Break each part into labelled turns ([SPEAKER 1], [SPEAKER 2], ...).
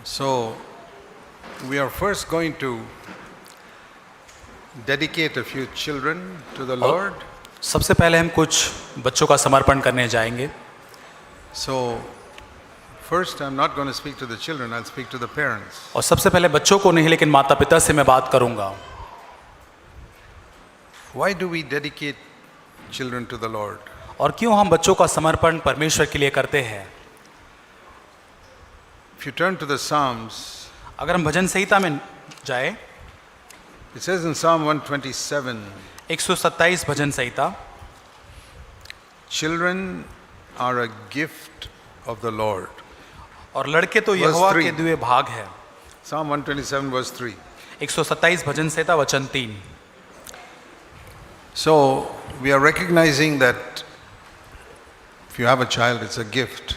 [SPEAKER 1] So, we are first going to dedicate a few children to the Lord.
[SPEAKER 2] सबसे पहले हम कुछ बच्चों का समर्पण करने जाएंगे.
[SPEAKER 1] So, first I'm not going to speak to the children, I'll speak to the parents.
[SPEAKER 2] और सबसे पहले बच्चों को नहीं लेकिन माता पिता से मैं बात करूंगा.
[SPEAKER 1] Why do we dedicate children to the Lord?
[SPEAKER 2] और क्यों हम बच्चों का समर्पण परमेश्वर के लिए करते हैं?
[SPEAKER 1] If you turn to the Psalms,
[SPEAKER 2] अगर हम भजन संहिता में जाए,
[SPEAKER 1] it says in Psalm 127,
[SPEAKER 2] 127 bhajan Samhita,
[SPEAKER 1] children are a gift of the Lord.
[SPEAKER 2] और लड़के तो यहोवा के दिए भाग है.
[SPEAKER 1] Psalm 127 verse 3.
[SPEAKER 2] 127 भजन संहिता वचन 3.
[SPEAKER 1] So we are recognizing that if you have a child, it's a gift.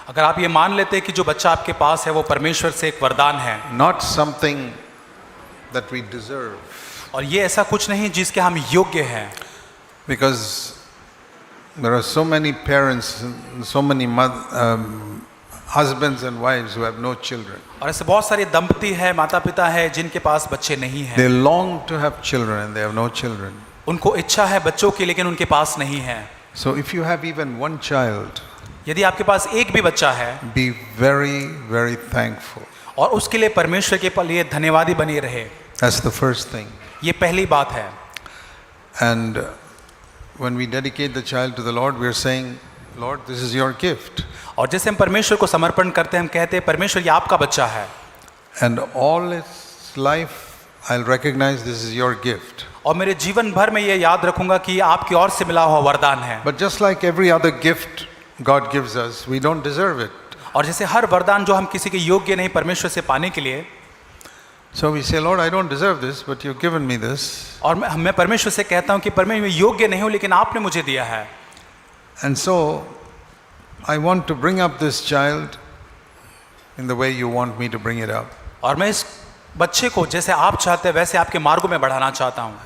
[SPEAKER 2] अगर आप ये मान लेते हैं कि जो बच्चा आपके पास है वो परमेश्वर से एक वरदान है,
[SPEAKER 1] Not something that we deserve.
[SPEAKER 2] और ये ऐसा कुछ नहीं जिसके हम योग्य हैं.
[SPEAKER 1] Because there are so many parents, so many husbands and wives who have no children.
[SPEAKER 2] और ऐसे बहुत सारे दंपति हैं, माता पिता हैं जिनके पास बच्चे नहीं हैं.
[SPEAKER 1] They long to have children and they have no children.
[SPEAKER 2] उनको इच्छा है बच्चों की लेकिन उनके पास नहीं है.
[SPEAKER 1] So if you have even one child,
[SPEAKER 2] यदि आपके पास एक भी बच्चा है,
[SPEAKER 1] be very, very thankful.
[SPEAKER 2] और उसके लिए परमेश्वर के लिए धन्यवादी बने रहे.
[SPEAKER 1] That's the first thing.
[SPEAKER 2] ये पहली बात है.
[SPEAKER 1] And when we dedicate the child to the Lord, we are saying, Lord, this is your gift.
[SPEAKER 2] और जैसे हम परमेश्वर को समर्पण करते हैं, हम कहते हैं परमेश्वर ये आपका बच्चा है.
[SPEAKER 1] And all its life, I'll recognize this is your gift.
[SPEAKER 2] और मेरे जीवन भर में ये याद रखूंगा कि ये आपकी ओर से मिला हुआ वरदान है.
[SPEAKER 1] But just like every other gift God gives us, we don't deserve it.
[SPEAKER 2] और जैसे हर वरदान जो हम किसी के योग्य नहीं परमेश्वर से पाने के लिए,
[SPEAKER 1] So we say, Lord, I don't deserve this, but you've given me this.
[SPEAKER 2] और मैं परमेश्वर से कहता हूँ कि परमेश्वर मैं योग्य नहीं हूँ लेकिन आपने मुझे दिया है.
[SPEAKER 1] And so I want to bring up this child in the way you want me to bring it up.
[SPEAKER 2] और मैं इस बच्चे को जैसे आप चाहते हैं वैसे आपके मार्गों में बढ़ाना चाहता हूँ.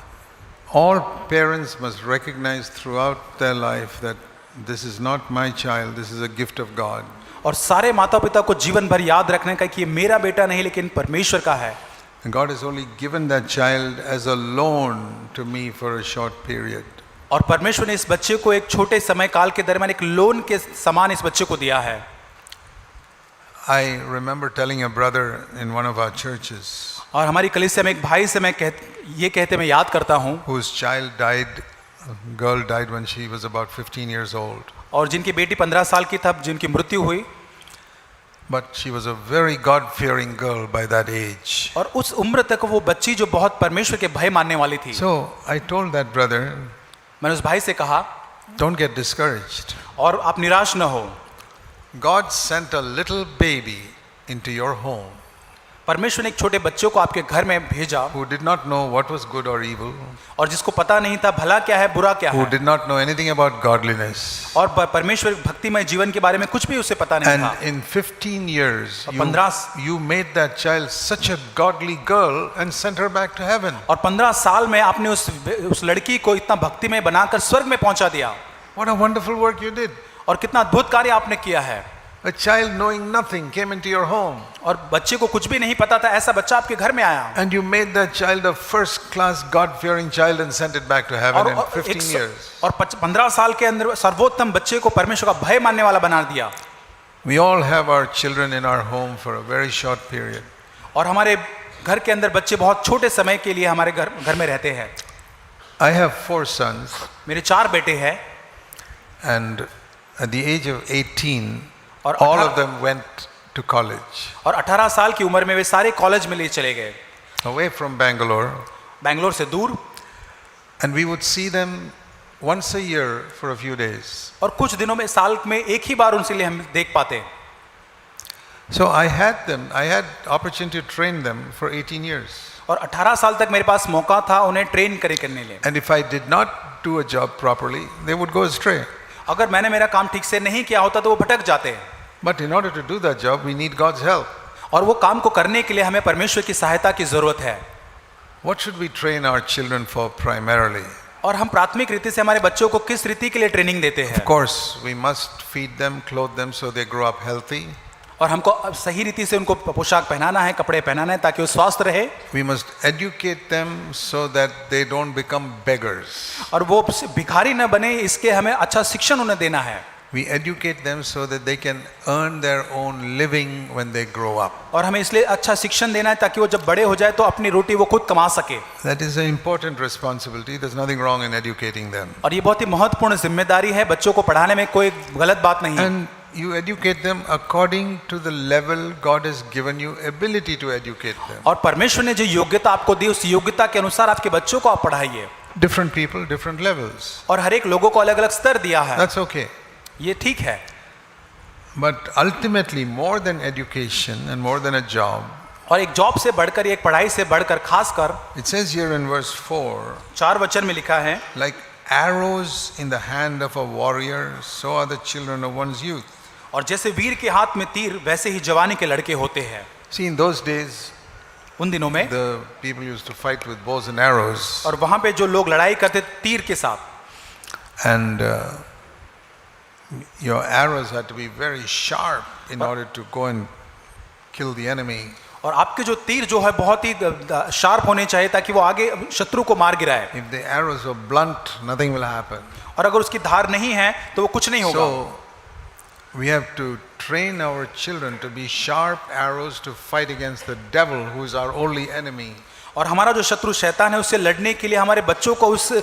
[SPEAKER 1] All parents must recognize throughout their life that this is not my child, this is a gift of God.
[SPEAKER 2] और सारे माता पिता को जीवन भर याद रखने का कि ये मेरा बेटा नहीं लेकिन परमेश्वर का है.
[SPEAKER 1] And God has only given that child as a loan to me for a short period.
[SPEAKER 2] और परमेश्वर ने इस बच्चे को एक छोटे समय काल के दरमियान एक लोन के समान इस बच्चे को दिया है.
[SPEAKER 1] I remember telling a brother in one of our churches,
[SPEAKER 2] और हमारी कलीसिया में एक भाई से मैं ये कहते मैं याद करता हूँ,
[SPEAKER 1] whose child died, a girl died when she was about 15 years old.
[SPEAKER 2] और जिनकी बेटी 15 साल की तब जिनकी मृत्यु हुई.
[SPEAKER 1] But she was a very God-fearing girl by that age.
[SPEAKER 2] और उस उम्र तक वो बच्ची जो बहुत परमेश्वर के भय मानने वाली थी.
[SPEAKER 1] So I told that brother,
[SPEAKER 2] मैंने उस भाई से कहा,
[SPEAKER 1] don't get discouraged.
[SPEAKER 2] और आप निराश न हो.
[SPEAKER 1] God sent a little baby into your home
[SPEAKER 2] परमेश्वर ने एक छोटे बच्चों को आपके घर में भेजा,
[SPEAKER 1] who did not know what was good or evil,
[SPEAKER 2] और जिसको पता नहीं था भला क्या है बुरा क्या
[SPEAKER 1] who
[SPEAKER 2] है,
[SPEAKER 1] did not know anything about godliness.
[SPEAKER 2] और परमेश्वर भक्तिमय जीवन के बारे में कुछ भी उसे पता नहीं था.
[SPEAKER 1] And in 15 years,
[SPEAKER 2] 15
[SPEAKER 1] you made that child such a godly girl and sent her back to heaven.
[SPEAKER 2] और 15 साल में आपने उस लड़की को इतना भक्तिमय बनाकर स्वर्ग में पहुंचा दिया.
[SPEAKER 1] What a wonderful work you did.
[SPEAKER 2] और कितना अद्भुत कार्य आपने किया है.
[SPEAKER 1] A child knowing nothing came into your home.
[SPEAKER 2] और बच्चे को कुछ भी नहीं पता था, ऐसा बच्चा आपके घर में आया.
[SPEAKER 1] And you made that child a first-class God-fearing child and sent it back to heaven in 15 years.
[SPEAKER 2] और 15 साल के अंदर सर्वोत्तम बच्चे को परमेश्वर का भय मानने वाला बना दिया.
[SPEAKER 1] We all have our children in our home for a very short period.
[SPEAKER 2] और हमारे घर के अंदर बच्चे बहुत छोटे समय के लिए हमारे घर में रहते हैं.
[SPEAKER 1] I have 4 sons.
[SPEAKER 2] मेरे 4 बेटे हैं.
[SPEAKER 1] And at the age of 18,
[SPEAKER 2] और
[SPEAKER 1] all of them went to college.
[SPEAKER 2] और 18 साल की उम्र में वे सारे कॉलेज में ले चले गए,
[SPEAKER 1] Away from Bangalore.
[SPEAKER 2] बैंगलोर से दूर.
[SPEAKER 1] And we would see them once a year for a few days.
[SPEAKER 2] और कुछ दिनों में साल में एक ही बार उनसे लिए हम देख पाते.
[SPEAKER 1] So I had opportunity to train them for 18 years.
[SPEAKER 2] और 18 साल तक मेरे पास मौका था उन्हें ट्रेन करने लिए.
[SPEAKER 1] And if I did not do a job properly, they would go astray.
[SPEAKER 2] अगर मैंने मेरा काम ठीक से नहीं किया होता तो वो भटक जाते.
[SPEAKER 1] But in order to do that job, we need God's help.
[SPEAKER 2] और वो काम को करने के लिए हमें परमेश्वर की सहायता की जरूरत है.
[SPEAKER 1] What should we train our children for primarily?
[SPEAKER 2] और हम प्राथमिक रीति से हमारे बच्चों को किस रीति के लिए ट्रेनिंग देते हैं?
[SPEAKER 1] Of course, we must feed them, clothe them so they grow up healthy.
[SPEAKER 2] और हमको अब सही रीति से उनको पोशाक पहनाना है, कपड़े पहनाना है ताकि वो स्वस्थ रहे।
[SPEAKER 1] We must educate them so that they don't become beggars.
[SPEAKER 2] और वो भिखारी न बने, इसके हमें अच्छा शिक्षण उन्हें देना है।
[SPEAKER 1] We educate them so that they can earn their own living when they grow up.
[SPEAKER 2] और हमें इसलिए अच्छा शिक्षण देना है ताकि वो जब बड़े हो जाए तो अपनी रोटी वो खुद कमा सके।
[SPEAKER 1] That is an important responsibility. There's nothing wrong in educating them.
[SPEAKER 2] और ये बहुत ही महत्वपूर्ण जिम्मेदारी है, बच्चों को पढ़ाने में कोई गलत बात नहीं है।
[SPEAKER 1] And you educate them according to the level God has given you ability to educate them.
[SPEAKER 2] और परमेश्वर ने जो योग्यता आपको दी, उस योग्यता के अनुसार आपके बच्चों को आप पढ़ाइए।
[SPEAKER 1] Different people, different levels.
[SPEAKER 2] और हर एक लोगों को अलग अलग स्तर दिया है,
[SPEAKER 1] That's okay.
[SPEAKER 2] ये ठीक है।
[SPEAKER 1] But ultimately, more than education and more than a job,
[SPEAKER 2] और एक जॉब से बढ़कर, एक पढ़ाई से बढ़कर, खासकर
[SPEAKER 1] it says here in verse 4,
[SPEAKER 2] 4 वचन में लिखा है,
[SPEAKER 1] like arrows in the hand of a warrior, so are the children of one's youth.
[SPEAKER 2] और जैसे वीर के हाथ में तीर, वैसे ही जवानी के लड़के होते हैं।
[SPEAKER 1] See, in those days,
[SPEAKER 2] उन दिनों में
[SPEAKER 1] the people used to fight with bows and arrows.
[SPEAKER 2] और वहां पे जो लोग लड़ाई करते तीर के साथ,
[SPEAKER 1] And your arrows had to be very sharp in order to go and kill the enemy.
[SPEAKER 2] और आपके जो तीर जो है बहुत ही शार्प होने चाहिए ताकि वो आगे शत्रु को मार गिराए।
[SPEAKER 1] If the arrows were blunt, nothing will happen.
[SPEAKER 2] और अगर उसकी धार नहीं है तो वो कुछ नहीं होगा।
[SPEAKER 1] So we have to train our children to be sharp arrows to fight against the devil, who is our only enemy.
[SPEAKER 2] और हमारा जो शत्रु शैतान है, उससे लड़ने के लिए हमारे बच्चों को उस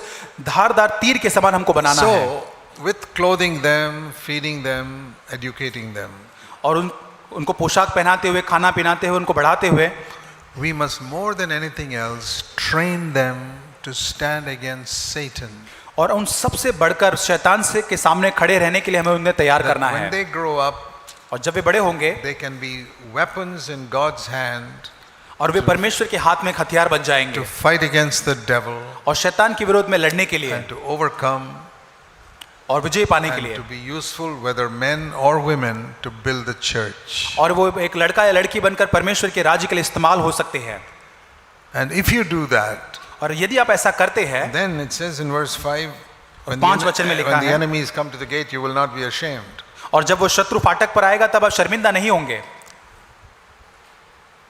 [SPEAKER 2] धारदार तीर के समान हमको बनाना है।
[SPEAKER 1] So with clothing them, feeding them, educating them,
[SPEAKER 2] और उनको पोशाक पहनाते हुए, खाना पिनाते हुए, उनको बढ़ाते हुए,
[SPEAKER 1] we must more than anything else train them to stand against Satan.
[SPEAKER 2] और उन सबसे बढ़कर शैतान से के सामने खड़े रहने के लिए हमें उन्हें तैयार करना
[SPEAKER 1] When
[SPEAKER 2] है।
[SPEAKER 1] they grow up,
[SPEAKER 2] और जब वे बड़े होंगे
[SPEAKER 1] they can be weapons in God's hand
[SPEAKER 2] और वे परमेश्वर के हाथ में हथियार बन जाएंगे
[SPEAKER 1] to fight against the devil
[SPEAKER 2] और शैतान के विरोध में लड़ने के लिए
[SPEAKER 1] and to overcome
[SPEAKER 2] और विजय पाने के
[SPEAKER 1] and
[SPEAKER 2] लिए।
[SPEAKER 1] to be useful, whether men or women, to build the church.
[SPEAKER 2] और वो एक लड़का या लड़की बनकर परमेश्वर के राज्य के लिए इस्तेमाल हो सकते हैं।
[SPEAKER 1] And if you do that,
[SPEAKER 2] और यदि आप ऐसा करते हैं,
[SPEAKER 1] then it says in verse 5, when
[SPEAKER 2] पांच वचन में लिखा
[SPEAKER 1] when the
[SPEAKER 2] है,
[SPEAKER 1] enemies come to the gate, you will not be ashamed.
[SPEAKER 2] और जब वो शत्रु फाटक पर आएगा तब आप शर्मिंदा नहीं होंगे।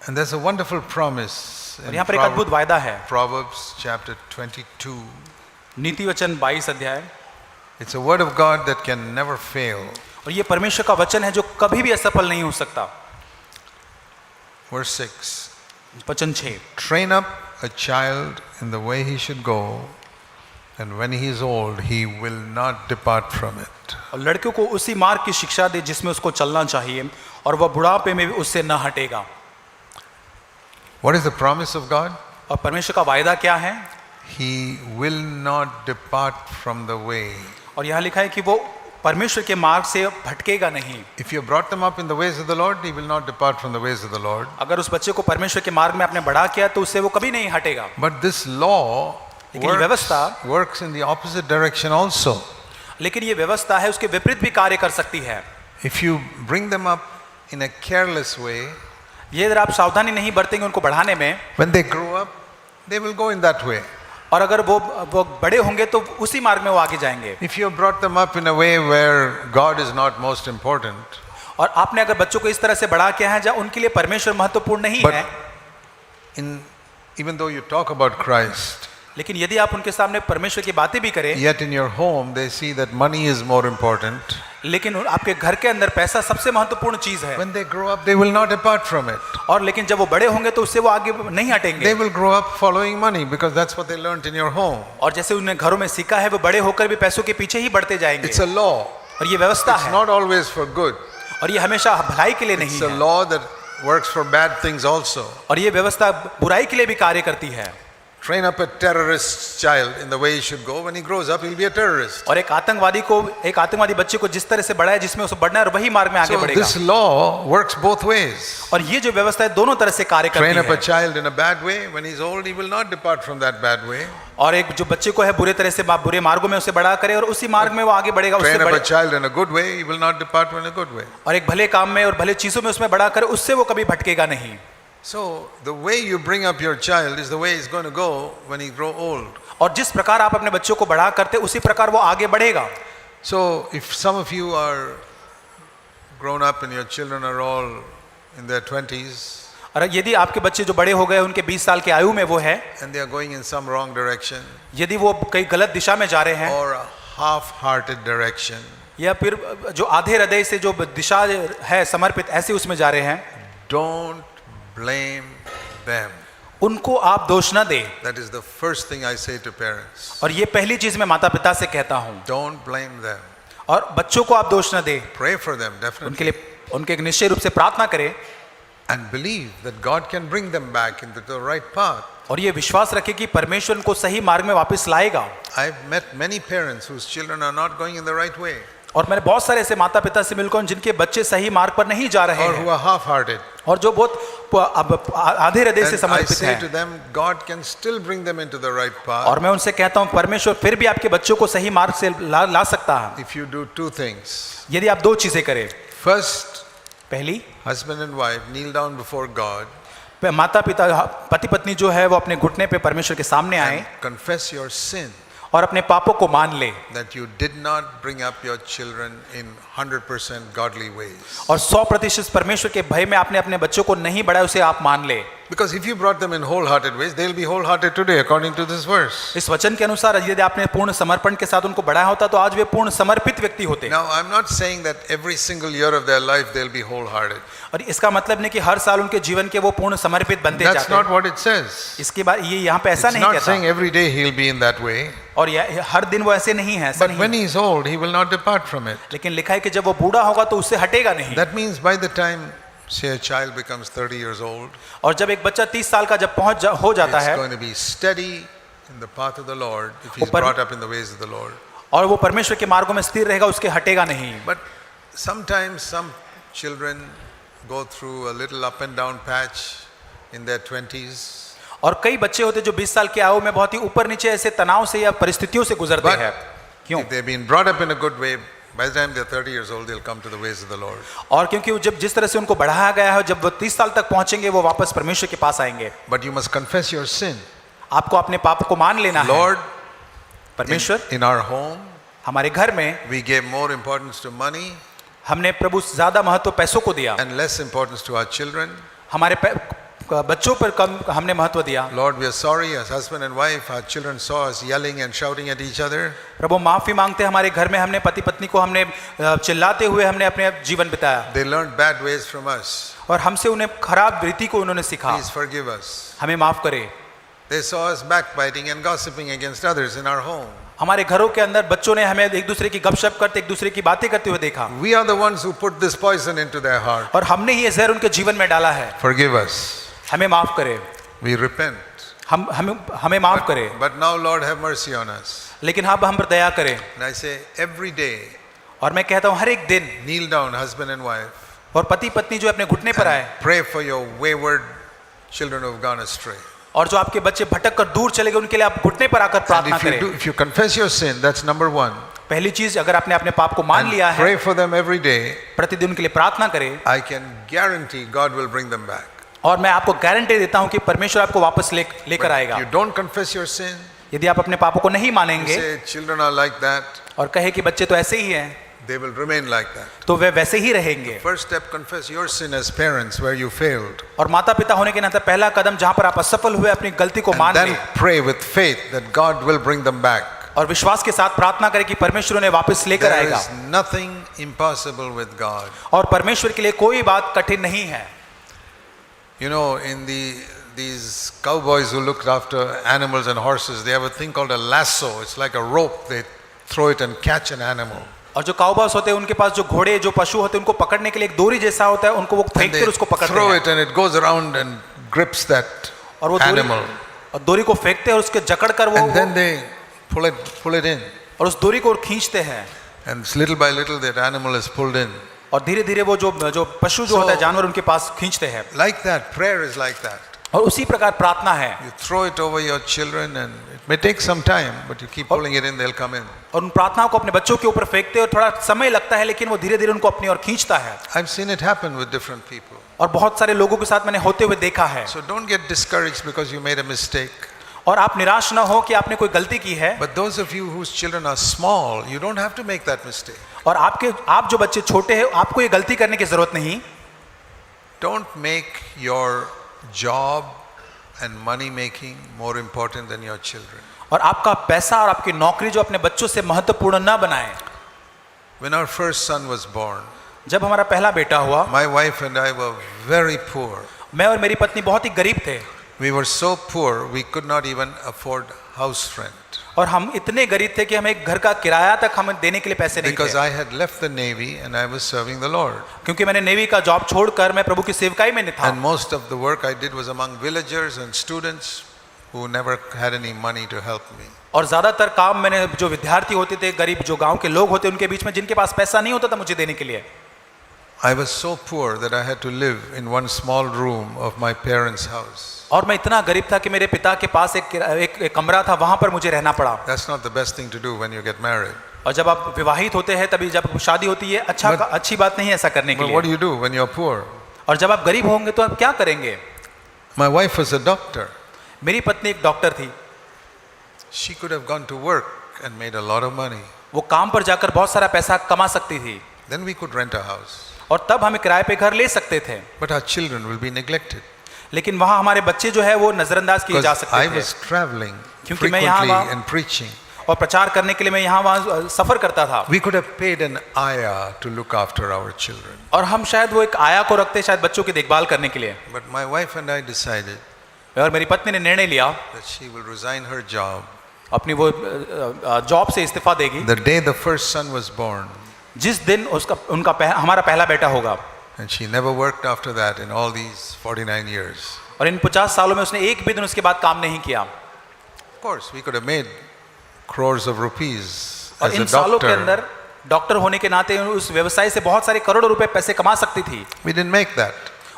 [SPEAKER 1] And there's a wonderful promise
[SPEAKER 2] और
[SPEAKER 1] in
[SPEAKER 2] यहाँ पर एक अद्भुत वायदा है,
[SPEAKER 1] Proverbs chapter 22.
[SPEAKER 2] नीति वचन 22 अध्याय।
[SPEAKER 1] It's a word of God that can never fail.
[SPEAKER 2] और ये परमेश्वर का वचन है जो कभी भी असफल नहीं हो सकता।
[SPEAKER 1] Verse 6.
[SPEAKER 2] वचन 6,
[SPEAKER 1] Train up a child in the way he should go, and when he is old, he will not depart from it.
[SPEAKER 2] और लड़कियों को उसी मार्ग की शिक्षा दे जिसमें उसको चलना चाहिए, और वह बुढ़ापे में भी उससे न हटेगा।
[SPEAKER 1] What is the promise of God?
[SPEAKER 2] और परमेश्वर का वायदा क्या है?
[SPEAKER 1] He will not depart from the way.
[SPEAKER 2] और यहाँ लिखा है कि वो परमेश्वर के मार्ग से भटकेगा नहीं।
[SPEAKER 1] If you brought them up in the ways of the Lord, he will not depart from the ways of the Lord.
[SPEAKER 2] अगर उस बच्चे को परमेश्वर के मार्ग में आपने बढ़ा किया तो उससे वो कभी नहीं हटेगा।
[SPEAKER 1] But this law
[SPEAKER 2] लेकिन ये व्यवस्था-
[SPEAKER 1] works in the opposite direction also.
[SPEAKER 2] लेकिन ये व्यवस्था है उसके विपरीत भी कार्य कर सकती है।
[SPEAKER 1] If you bring them up in a careless way,
[SPEAKER 2] ये अगर आप सावधानी नहीं बरतेंगे उनको बढ़ाने में,
[SPEAKER 1] when they grow up, they will go in that way.
[SPEAKER 2] और अगर वो बड़े होंगे तो उसी मार्ग में वो आगे जाएंगे।
[SPEAKER 1] If you have brought them up in a way where God is not most important,
[SPEAKER 2] और आपने अगर बच्चों को इस तरह से बढ़ा किया है जहाँ उनके लिए परमेश्वर महत्वपूर्ण नहीं
[SPEAKER 1] but
[SPEAKER 2] है,
[SPEAKER 1] even though you talk about Christ,
[SPEAKER 2] लेकिन यदि आप उनके सामने परमेश्वर की बातें भी करें,
[SPEAKER 1] yet in your home they see that money is more important.
[SPEAKER 2] लेकिन आपके घर के अंदर पैसा सबसे महत्वपूर्ण चीज है,
[SPEAKER 1] When they grow up, they will not depart from it.
[SPEAKER 2] और लेकिन जब वो बड़े होंगे तो उससे वो आगे नहीं हटेंगे।
[SPEAKER 1] They will grow up following money because that's what they learned in your home.
[SPEAKER 2] और जैसे उन्हें घरों में सीखा है वो बड़े होकर भी पैसों के पीछे ही बढ़ते जाएंगे।
[SPEAKER 1] It's a law.
[SPEAKER 2] और ये व्यवस्था
[SPEAKER 1] It's
[SPEAKER 2] है,
[SPEAKER 1] not always for good.
[SPEAKER 2] और ये हमेशा भलाई के लिए नहीं
[SPEAKER 1] It's a
[SPEAKER 2] है,
[SPEAKER 1] law that works for bad things also.
[SPEAKER 2] और ये व्यवस्था बुराई के लिए भी कार्य करती है।
[SPEAKER 1] Train up a terrorist child in the way he should go. When he grows up, he'll be a terrorist.
[SPEAKER 2] और एक आतंकवादी बच्चे को जिस तरह से बढ़ाया जिसमें उसे बढ़ना है और वही मार्ग में आगे
[SPEAKER 1] So
[SPEAKER 2] बढ़ेगा।
[SPEAKER 1] this law works both ways.
[SPEAKER 2] और ये जो व्यवस्था है दोनों तरह से कार्य
[SPEAKER 1] Train up
[SPEAKER 2] करती
[SPEAKER 1] a
[SPEAKER 2] है।
[SPEAKER 1] child in a bad way. When he's old, he will not depart from that bad way.
[SPEAKER 2] और एक जो बच्चे को है बुरे तरह से बुरे मार्गों में उसे बढ़ा करे और उसी मार्ग में वो आगे बढ़ेगा, उससे
[SPEAKER 1] Train up a
[SPEAKER 2] बढ़े।
[SPEAKER 1] child in a good way. He will not depart from a good way.
[SPEAKER 2] और एक भले काम में और भले चीजों में उसमें बढ़ा करे, उससे वो कभी भटकेगा नहीं।
[SPEAKER 1] So the way you bring up your child is the way he's going to go when he grow old.
[SPEAKER 2] और जिस प्रकार आप अपने बच्चों को बढ़ा करते उसी प्रकार वो आगे बढ़ेगा।
[SPEAKER 1] So if some of you are grown up and your children are all in their 20s
[SPEAKER 2] और यदि आपके बच्चे जो बड़े हो गए उनके 20 साल की आयु में वो है,
[SPEAKER 1] and they are going in some wrong direction
[SPEAKER 2] यदि वो कहीं गलत दिशा में जा रहे हैं
[SPEAKER 1] or a half-hearted direction,
[SPEAKER 2] या फिर जो आधे हृदय से जो दिशा है समर्पित ऐसे उसमें जा रहे हैं,
[SPEAKER 1] don't blame them.
[SPEAKER 2] उनको आप दोष न दें।
[SPEAKER 1] That is the first thing I say to parents.
[SPEAKER 2] और ये पहली चीज मैं माता पिता से कहता हूँ।
[SPEAKER 1] Don't blame them.
[SPEAKER 2] और बच्चों को आप दोष न दें,
[SPEAKER 1] Pray for them,
[SPEAKER 2] उनके
[SPEAKER 1] definitely.
[SPEAKER 2] लिए उनके निश्चय रूप से प्रार्थना करें
[SPEAKER 1] And believe that God can bring them back into the right path.
[SPEAKER 2] और ये विश्वास रखें कि परमेश्वर उनको सही मार्ग में वापस लाएगा।
[SPEAKER 1] I've met many parents whose children are not going in the right way
[SPEAKER 2] और मैंने बहुत सारे ऐसे माता पिता से मिलकर जिनके बच्चे सही मार्ग पर नहीं जा रहे
[SPEAKER 1] or
[SPEAKER 2] हैं
[SPEAKER 1] who are half-hearted.
[SPEAKER 2] और जो बहुत आधे हृदय से
[SPEAKER 1] And I
[SPEAKER 2] समर्पित
[SPEAKER 1] say to
[SPEAKER 2] हैं।
[SPEAKER 1] them, God can still bring them into the right path
[SPEAKER 2] और मैं उनसे कहता हूँ परमेश्वर फिर भी आपके बच्चों को सही मार्ग से ला सकता है
[SPEAKER 1] if you do two things.
[SPEAKER 2] यदि आप दो चीजें करें।
[SPEAKER 1] First,
[SPEAKER 2] पहली,
[SPEAKER 1] husband and wife kneel down before God
[SPEAKER 2] माता पिता पति पत्नी जो है वो अपने घुटने पे परमेश्वर के सामने आए
[SPEAKER 1] and confess your sin
[SPEAKER 2] और अपने पापों को मान ले
[SPEAKER 1] that you did not bring up your children in 100% godly ways.
[SPEAKER 2] और 100% परमेश्वर के भय में आपने अपने बच्चों को नहीं बढ़ाया, उसे आप मान ले।
[SPEAKER 1] Because if you brought them in wholehearted ways, they'll be wholehearted today according to this verse.
[SPEAKER 2] इस वचन के अनुसार यदि आपने पूर्ण समर्पण के साथ उनको बढ़ाया होता तो आज वे पूर्ण समर्पित व्यक्ति होते।
[SPEAKER 1] Now, I'm not saying that every single year of their life they'll be wholehearted.
[SPEAKER 2] और इसका मतलब नहीं कि हर साल उनके जीवन के वो पूर्ण समर्पित बनते
[SPEAKER 1] That's
[SPEAKER 2] जाते
[SPEAKER 1] not
[SPEAKER 2] हैं।
[SPEAKER 1] what it says.
[SPEAKER 2] इसके बाद ये यहाँ पे ऐसा
[SPEAKER 1] It's
[SPEAKER 2] नहीं
[SPEAKER 1] not
[SPEAKER 2] कहता
[SPEAKER 1] saying every day he'll be in that way.
[SPEAKER 2] और हर दिन वो ऐसे नहीं है, ऐसा
[SPEAKER 1] But
[SPEAKER 2] नहीं
[SPEAKER 1] when
[SPEAKER 2] है।
[SPEAKER 1] he's old, he will not depart from it.
[SPEAKER 2] लेकिन लिखा है कि जब वो बूढ़ा होगा तो उससे हटेगा नहीं।
[SPEAKER 1] That means by the time, say, a child becomes 30 years old,
[SPEAKER 2] और जब एक बच्चा 30 साल का जब हो जाता
[SPEAKER 1] it's
[SPEAKER 2] है
[SPEAKER 1] going to be steady in the path of the Lord if he's
[SPEAKER 2] ऊपर-
[SPEAKER 1] brought up in the ways of the Lord.
[SPEAKER 2] और वो परमेश्वर के मार्गों में स्थिर रहेगा, उसके हटेगा नहीं।
[SPEAKER 1] But sometimes some children go through a little up and down patch in their 20s.
[SPEAKER 2] और कई बच्चे होते जो 20 साल की आयु में बहुत ही ऊपर नीचे ऐसे तनाव से या परिस्थितियों से गुजरते
[SPEAKER 1] But
[SPEAKER 2] हैं। क्यों?
[SPEAKER 1] if they've been brought up in a good way, by the time they're 30 years old, they'll come to the ways of the Lord.
[SPEAKER 2] और क्योंकि वो जब जिस तरह से उनको बढ़ाया गया है, जब वो 30 साल तक पहुंचेंगे वो वापस परमेश्वर के पास आएंगे।
[SPEAKER 1] But you must confess your sin.
[SPEAKER 2] आपको अपने पाप को मान लेना है।
[SPEAKER 1] Lord,
[SPEAKER 2] परमेश्वर,
[SPEAKER 1] in our home,
[SPEAKER 2] हमारे घर में
[SPEAKER 1] we gave more importance to money
[SPEAKER 2] हमने प्रभु ज्यादा महत्व पैसों को दिया,
[SPEAKER 1] and less importance to our children.
[SPEAKER 2] हमारे बच्चों पर कम हमने महत्व दिया।
[SPEAKER 1] Lord, we are sorry as husband and wife, our children saw us yelling and shouting at each other.
[SPEAKER 2] प्रभु माफी मांगते हैं, हमारे घर में हमने पति पत्नी को हमने चिल्लाते हुए हमने अपने जीवन बिताया
[SPEAKER 1] They learned bad ways from us.
[SPEAKER 2] और हमसे उन्हें खराब रीति को उन्होंने सिखा।
[SPEAKER 1] Please forgive us.
[SPEAKER 2] हमें माफ करे।
[SPEAKER 1] They saw us backbiting and gossiping against others in our home.
[SPEAKER 2] हमारे घरों के अंदर बच्चों ने हमें एक दूसरे की गपशप करते, एक दूसरे की बातें करते हुए देखा
[SPEAKER 1] We are the ones who put this poison into their heart.
[SPEAKER 2] और हमने ही ये जहर उनके जीवन में डाला है।
[SPEAKER 1] Forgive us.
[SPEAKER 2] हमें माफ करे,
[SPEAKER 1] We repent.
[SPEAKER 2] हमें माफ करे।
[SPEAKER 1] But now, Lord, have mercy on us.
[SPEAKER 2] लेकिन अब हम पर दया करें।
[SPEAKER 1] And I say, every day,
[SPEAKER 2] और मैं कहता हूँ हर एक दिन
[SPEAKER 1] kneel down, husband and wife,
[SPEAKER 2] और पति पत्नी जो अपने घुटने पर आए
[SPEAKER 1] and pray for your wayward children who have gone astray.
[SPEAKER 2] और जो आपके बच्चे भटक कर दूर चले गए उनके लिए आप घुटने पर आकर
[SPEAKER 1] And
[SPEAKER 2] प्रार्थना करें।
[SPEAKER 1] if you confess your sin, that's number one.
[SPEAKER 2] पहली चीज, अगर आपने अपने पाप को मान लिया
[SPEAKER 1] And
[SPEAKER 2] है,
[SPEAKER 1] pray for them every day.
[SPEAKER 2] प्रतिदिन उनके लिए प्रार्थना करें
[SPEAKER 1] I can guarantee God will bring them back.
[SPEAKER 2] और मैं आपको गारंटी देता हूं कि परमेश्वर आपको वापस लेकर
[SPEAKER 1] But
[SPEAKER 2] आएगा।
[SPEAKER 1] if you don't confess your sin,
[SPEAKER 2] यदि आप अपने पापों को नहीं
[SPEAKER 1] you
[SPEAKER 2] मानेंगे
[SPEAKER 1] say children are like that,
[SPEAKER 2] और कहे कि बच्चे तो ऐसे ही हैं,
[SPEAKER 1] they will remain like that.
[SPEAKER 2] तो वे वैसे ही रहेंगे।
[SPEAKER 1] First step, confess your sin as parents where you failed.
[SPEAKER 2] और माता पिता होने के नाते पहला कदम जहां पर आप असफल हुए अपनी गलती को
[SPEAKER 1] And
[SPEAKER 2] मान
[SPEAKER 1] then
[SPEAKER 2] लें
[SPEAKER 1] pray with faith that God will bring them back.
[SPEAKER 2] और विश्वास के साथ प्रार्थना करें कि परमेश्वर उन्हें वापस लेकर
[SPEAKER 1] There
[SPEAKER 2] आएगा।
[SPEAKER 1] is nothing impossible with God.
[SPEAKER 2] और परमेश्वर के लिए कोई बात कठिन नहीं है।
[SPEAKER 1] You know, in these cowboys who looked after animals and horses, they have a thing called a lasso. It's like a rope. They throw it and catch an animal.
[SPEAKER 2] और जो काउबॉयज होते हैं उनके पास जो घोड़े जो पशु होते हैं उनको पकड़ने के लिए एक डोरी जैसा होता है, उनको वो
[SPEAKER 1] And
[SPEAKER 2] फेंकते
[SPEAKER 1] they
[SPEAKER 2] और उसको पकड़ते
[SPEAKER 1] throw
[SPEAKER 2] हैं
[SPEAKER 1] it and it goes around and grips that
[SPEAKER 2] और वो
[SPEAKER 1] animal.
[SPEAKER 2] और डोरी को फेंकते हैं और उसके जकड़ कर वो
[SPEAKER 1] And then they pull it in.
[SPEAKER 2] और उस डोरी को खींचते हैं
[SPEAKER 1] And little by little that animal is pulled in.
[SPEAKER 2] और धीरे धीरे वो जो पशु जो होता है जानवर उनके पास खींचते हैं।
[SPEAKER 1] Like that, prayer is like that.
[SPEAKER 2] और उसी प्रकार प्रार्थना है।
[SPEAKER 1] You throw it over your children and it may take some time, but you keep pulling it in, they'll come in.
[SPEAKER 2] और उन प्रार्थनाओं को अपने बच्चों के ऊपर फेंकते हैं और थोड़ा समय लगता है लेकिन वो धीरे धीरे उनको अपनी ओर खींचता है।
[SPEAKER 1] I've seen it happen with different people.
[SPEAKER 2] और बहुत सारे लोगों के साथ मैंने होते हुए देखा है।
[SPEAKER 1] So don't get discouraged because you made a mistake.
[SPEAKER 2] और आप निराश ना हो कि आपने कोई गलती की है।
[SPEAKER 1] But those of you whose children are small, you don't have to make that mistake.
[SPEAKER 2] और आप जो बच्चे छोटे हैं आपको ये गलती करने की जरूरत नहीं।
[SPEAKER 1] Don't make your job and money making more important than your children.
[SPEAKER 2] और आपका पैसा और आपकी नौकरी जो अपने बच्चों से महत्वपूर्ण ना बनाएं।
[SPEAKER 1] When our first son was born,
[SPEAKER 2] जब हमारा पहला बेटा हुआ,
[SPEAKER 1] my wife and I were very poor.
[SPEAKER 2] मैं और मेरी पत्नी बहुत ही गरीब थे
[SPEAKER 1] We were so poor we could not even afford house rent.
[SPEAKER 2] और हम इतने गरीब थे कि हमें घर का किराया तक हमें देने के लिए पैसे नहीं
[SPEAKER 1] Because
[SPEAKER 2] थे।
[SPEAKER 1] I had left the Navy and I was serving the Lord.
[SPEAKER 2] क्योंकि मैंने नेवी का जॉब छोड़कर मैं प्रभु की सेवकाई में था।
[SPEAKER 1] And most of the work I did was among villagers and students who never had any money to help me.
[SPEAKER 2] और ज्यादातर काम मैंने जो विद्यार्थी होते थे, गरीब जो गांव के लोग होते उनके बीच में, जिनके पास पैसा नहीं होता था मुझे देने के लिए।
[SPEAKER 1] I was so poor that I had to live in one small room of my parents' house.
[SPEAKER 2] और मैं इतना गरीब था कि मेरे पिता के पास एक कमरा था, वहां पर मुझे रहना पड़ा।
[SPEAKER 1] That's not the best thing to do when you get married.
[SPEAKER 2] और जब आप विवाहित होते हैं तभी जब शादी होती है, अच्छी बात नहीं है ऐसा करने के
[SPEAKER 1] But what do
[SPEAKER 2] लिए।
[SPEAKER 1] you do when you're poor?
[SPEAKER 2] और जब आप गरीब होंगे तो आप क्या करेंगे?
[SPEAKER 1] My wife was a doctor.
[SPEAKER 2] मेरी पत्नी एक डॉक्टर थी।
[SPEAKER 1] She could have gone to work and made a lot of money.
[SPEAKER 2] वो काम पर जाकर बहुत सारा पैसा कमा सकती थी
[SPEAKER 1] Then we could rent a house.
[SPEAKER 2] और तब हमें किराए पे घर ले सकते थे।
[SPEAKER 1] But our children will be neglected.
[SPEAKER 2] लेकिन वहाँ हमारे बच्चे जो है वो नजरअंदाज किए जा
[SPEAKER 1] Because
[SPEAKER 2] सकते
[SPEAKER 1] I
[SPEAKER 2] थे।
[SPEAKER 1] was traveling
[SPEAKER 2] क्योंकि मैं यहाँ
[SPEAKER 1] frequently and preaching.
[SPEAKER 2] और प्रचार करने के लिए मैं यहाँ वहाँ सफर करता था।
[SPEAKER 1] We could have paid an ayah to look after our children.
[SPEAKER 2] और हम शायद वो एक आया को रखते शायद बच्चों की देखभाल करने के लिए।
[SPEAKER 1] But my wife and I decided
[SPEAKER 2] और मेरी पत्नी ने निर्णय लिया
[SPEAKER 1] that she will resign her job.
[SPEAKER 2] अपनी वो जॉब से इस्तीफा देगी
[SPEAKER 1] The day the first son was born,
[SPEAKER 2] जिस दिन हमारा पहला बेटा होगा।
[SPEAKER 1] and she never worked after that in all these 49 years.
[SPEAKER 2] और इन 50 सालों में उसने एक भी दिन उसके बाद काम नहीं किया।
[SPEAKER 1] Of course, we could have made crores of rupees
[SPEAKER 2] और
[SPEAKER 1] as
[SPEAKER 2] इन
[SPEAKER 1] a
[SPEAKER 2] सालों के
[SPEAKER 1] doctor.
[SPEAKER 2] अंदर डॉक्टर होने के नाते उस व्यवसाय से बहुत सारे करोड़ों रुपए पैसे कमा सकती थी
[SPEAKER 1] We didn't make that.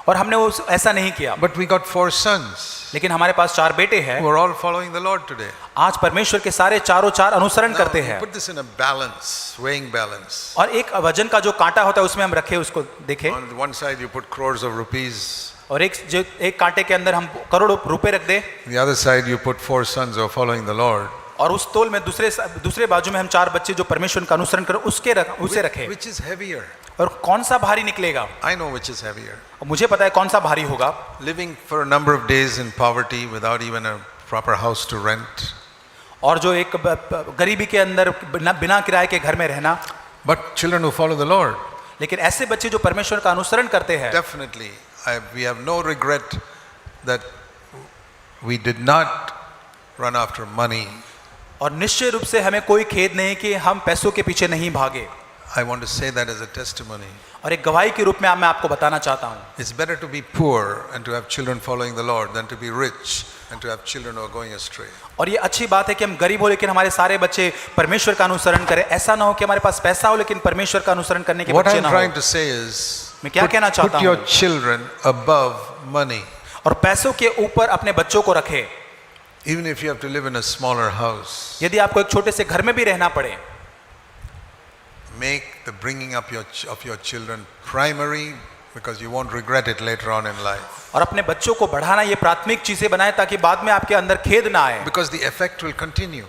[SPEAKER 2] और हमने ऐसा नहीं किया।
[SPEAKER 1] But we got 4 sons
[SPEAKER 2] लेकिन हमारे पास 4 बेटे हैं।
[SPEAKER 1] who are all following the Lord today.
[SPEAKER 2] आज परमेश्वर के सारे चारों 4 अनुसरण
[SPEAKER 1] Now,
[SPEAKER 2] करते
[SPEAKER 1] you
[SPEAKER 2] हैं।
[SPEAKER 1] put this in a balance, weighing balance.
[SPEAKER 2] और एक वजन का जो कांटा होता है उसमें हम रखे उसको देखें
[SPEAKER 1] On one side you put crores of rupees.
[SPEAKER 2] और एक कांटे के अंदर हम करोड़ों रुपए रख दे
[SPEAKER 1] The other side you put 4 sons who are following the Lord.
[SPEAKER 2] और उस तोल में दूसरे बाजू में हम 4 बच्चे जो परमेश्वर का अनुसरण कर उसे रखे।
[SPEAKER 1] Which is heavier?
[SPEAKER 2] और कौन सा भारी निकलेगा?
[SPEAKER 1] I know which is heavier.
[SPEAKER 2] और मुझे पता है कौन सा भारी होगा।
[SPEAKER 1] Living for a number of days in poverty without even a proper house to rent.
[SPEAKER 2] और जो एक गरीबी के अंदर बिना किराए के घर में रहना।
[SPEAKER 1] But children who follow the Lord,
[SPEAKER 2] लेकिन ऐसे बच्चे जो परमेश्वर का अनुसरण करते हैं,
[SPEAKER 1] definitely, we have no regret that we did not run after money.
[SPEAKER 2] और निश्चय रूप से हमें कोई खेद नहीं कि हम पैसों के पीछे नहीं भागे।
[SPEAKER 1] I want to say that as a testimony.
[SPEAKER 2] और एक गवाही के रूप में मैं आपको बताना चाहता हूँ।
[SPEAKER 1] It's better to be poor and to have children following the Lord than to be rich and to have children who are going astray.
[SPEAKER 2] और ये अच्छी बात है कि हम गरीब हो लेकिन हमारे सारे बच्चे परमेश्वर का अनुसरण करें। ऐसा ना हो कि हमारे पास पैसा हो लेकिन परमेश्वर का अनुसरण करने के
[SPEAKER 1] What
[SPEAKER 2] बच्चे
[SPEAKER 1] I'm
[SPEAKER 2] ना
[SPEAKER 1] trying
[SPEAKER 2] हो।
[SPEAKER 1] to say is,
[SPEAKER 2] मैं क्या कहना चाहता
[SPEAKER 1] put your
[SPEAKER 2] हूँ?
[SPEAKER 1] children above money.
[SPEAKER 2] और पैसों के ऊपर अपने बच्चों को रखें।
[SPEAKER 1] Even if you have to live in a smaller house,
[SPEAKER 2] यदि आपको एक छोटे से घर में भी रहना पड़े,
[SPEAKER 1] make the bringing up of your children primary, because you won't regret it later on in life.
[SPEAKER 2] और अपने बच्चों को बढ़ाना ये प्राथमिक चीजें बनाएं ताकि बाद में आपके अंदर खेद ना आए,
[SPEAKER 1] Because the effect will continue.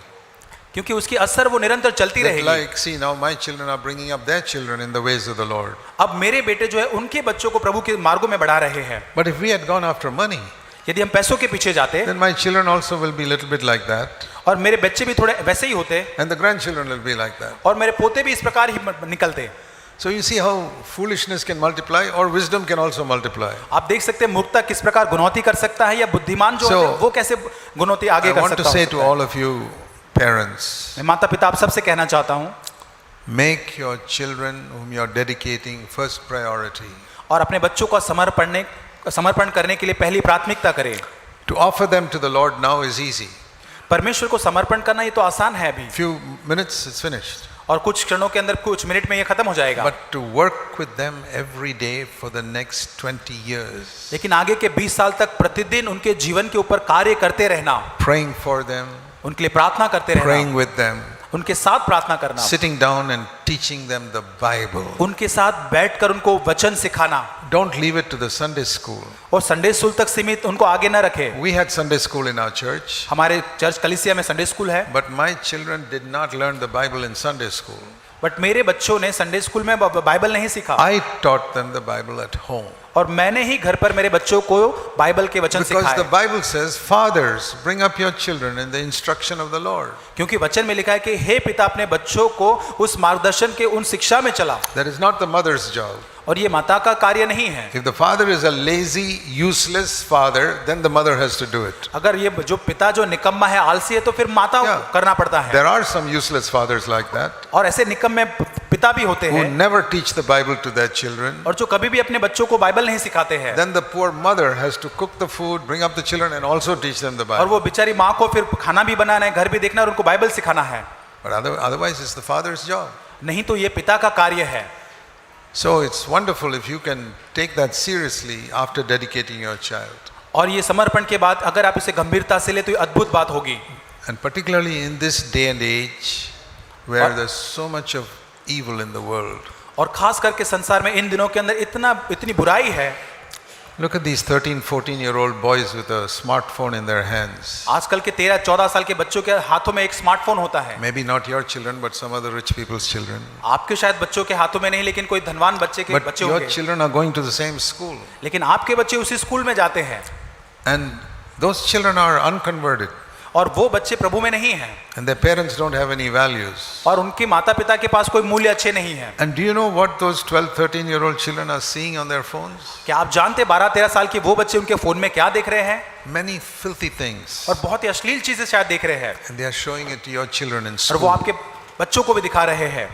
[SPEAKER 2] क्योंकि उसकी असर वो निरंतर चलती
[SPEAKER 1] That
[SPEAKER 2] रहेगी।
[SPEAKER 1] like, see, now my children are bringing up their children in the ways of the Lord.
[SPEAKER 2] अब मेरे बेटे जो है उनके बच्चों को प्रभु के मार्गों में बढ़ा रहे हैं।
[SPEAKER 1] But if we had gone after money,
[SPEAKER 2] यदि हम पैसों के पीछे जाते
[SPEAKER 1] then my children also will be a little bit like that.
[SPEAKER 2] और मेरे बच्चे भी थोड़े वैसे ही होते
[SPEAKER 1] And the grandchildren will be like that.
[SPEAKER 2] और मेरे पोते भी इस प्रकार ही निकलते।
[SPEAKER 1] So you see how foolishness can multiply, or wisdom can also multiply.
[SPEAKER 2] आप देख सकते हैं मूर्खता किस प्रकार गुणवत्ती कर सकता है या बुद्धिमान जो होते हैं वो कैसे गुणवत्ती आगे
[SPEAKER 1] I
[SPEAKER 2] कर
[SPEAKER 1] want to
[SPEAKER 2] सकता
[SPEAKER 1] say
[SPEAKER 2] है।
[SPEAKER 1] to all of you parents,
[SPEAKER 2] मैं माता पिता आप सबसे कहना चाहता हूँ,
[SPEAKER 1] make your children whom you are dedicating first priority.
[SPEAKER 2] और अपने बच्चों का समर्पण करने के लिए पहली प्राथमिकता करें।
[SPEAKER 1] To offer them to the Lord now is easy.
[SPEAKER 2] परमेश्वर को समर्पण करना ये तो आसान है अभी,
[SPEAKER 1] Few minutes it's finished.
[SPEAKER 2] और कुछ क्षणों के अंदर कुछ मिनट में ये खत्म हो जाएगा।
[SPEAKER 1] But to work with them every day for the next 20 years,
[SPEAKER 2] लेकिन आगे के 20 साल तक प्रतिदिन उनके जीवन के ऊपर कार्य करते रहना,
[SPEAKER 1] praying for them,
[SPEAKER 2] उनके लिए प्रार्थना करते रहना,
[SPEAKER 1] praying with them,
[SPEAKER 2] उनके साथ प्रार्थना करना,
[SPEAKER 1] sitting down and teaching them the Bible.
[SPEAKER 2] उनके साथ बैठकर उनको वचन सिखाना,
[SPEAKER 1] Don't leave it to the Sunday school.
[SPEAKER 2] और संडे स्कूल तक सीमित उनको आगे न रखे।
[SPEAKER 1] We had Sunday school in our church,
[SPEAKER 2] हमारे चर्च कलीसिया में संडे स्कूल है,
[SPEAKER 1] but my children did not learn the Bible in Sunday school.
[SPEAKER 2] But मेरे बच्चों ने संडे स्कूल में बाइबल नहीं सीखा,
[SPEAKER 1] I taught them the Bible at home.
[SPEAKER 2] और मैंने ही घर पर मेरे बच्चों को बाइबल के वचन
[SPEAKER 1] Because the
[SPEAKER 2] सिखाए।
[SPEAKER 1] Bible says, fathers, bring up your children in the instruction of the Lord.
[SPEAKER 2] क्योंकि वचन में लिखा है कि हे पिता अपने बच्चों को उस मार्गदर्शन के उन शिक्षा में चला,
[SPEAKER 1] That is not the mother's job.
[SPEAKER 2] और ये माता का कार्य नहीं है।
[SPEAKER 1] If the father is a lazy, useless father, then the mother has to do it.
[SPEAKER 2] अगर ये जो पिता जो निकम्मा है, आलसी है, तो फिर माता
[SPEAKER 1] Yeah.
[SPEAKER 2] करना पड़ता है।
[SPEAKER 1] There are some useless fathers like that
[SPEAKER 2] और ऐसे निकम्मे पिता भी होते
[SPEAKER 1] who
[SPEAKER 2] हैं,
[SPEAKER 1] never teach the Bible to their children.
[SPEAKER 2] और जो कभी भी अपने बच्चों को बाइबल नहीं सिखाते हैं,
[SPEAKER 1] Then the poor mother has to cook the food, bring up the children, and also teach them the
[SPEAKER 2] और
[SPEAKER 1] Bible.
[SPEAKER 2] वो बेचारी माँ को फिर खाना भी बनाना है, घर भी देखना है, और उनको बाइबल सिखाना है।
[SPEAKER 1] But otherwise, it's the father's job.
[SPEAKER 2] नहीं तो ये पिता का कार्य है।
[SPEAKER 1] So it's wonderful if you can take that seriously after dedicating your child.
[SPEAKER 2] और ये समर्पण के बाद अगर आप इसे गंभीरता से ले तो ये अद्भुत बात होगी।
[SPEAKER 1] And particularly in this day and age where there's so much of evil in the world.
[SPEAKER 2] और खास करके संसार में इन दिनों के अंदर इतनी बुराई है।
[SPEAKER 1] Look at these 13-14-year-old boys with a smartphone in their hands.
[SPEAKER 2] आजकल के 13-14 साल के बच्चों के हाथों में एक स्मार्टफोन होता है।
[SPEAKER 1] Maybe not your children, but some other rich people's children.
[SPEAKER 2] आपके शायद बच्चों के हाथों में नहीं, लेकिन कोई धनवान बच्चे के
[SPEAKER 1] But
[SPEAKER 2] बच्चे
[SPEAKER 1] your
[SPEAKER 2] होंगे।
[SPEAKER 1] children are going to the same school.
[SPEAKER 2] लेकिन आपके बच्चे उसी स्कूल में जाते हैं,
[SPEAKER 1] And those children are unconverted.
[SPEAKER 2] और वो बच्चे प्रभु में नहीं हैं,
[SPEAKER 1] And their parents don't have any values.
[SPEAKER 2] और उनके माता पिता के पास कोई मूल्य अच्छे नहीं है।
[SPEAKER 1] And do you know what those 12-13-year-old children are seeing on their phones?
[SPEAKER 2] क्या आप जानते 12-13 साल के वो बच्चे उनके फोन में क्या देख रहे हैं?
[SPEAKER 1] Many filthy things.
[SPEAKER 2] और बहुत ही अश्लील चीजें शायद देख रहे हैं,
[SPEAKER 1] And they are showing it to your children in
[SPEAKER 2] और वो
[SPEAKER 1] school.
[SPEAKER 2] आपके बच्चों को भी दिखा रहे हैं।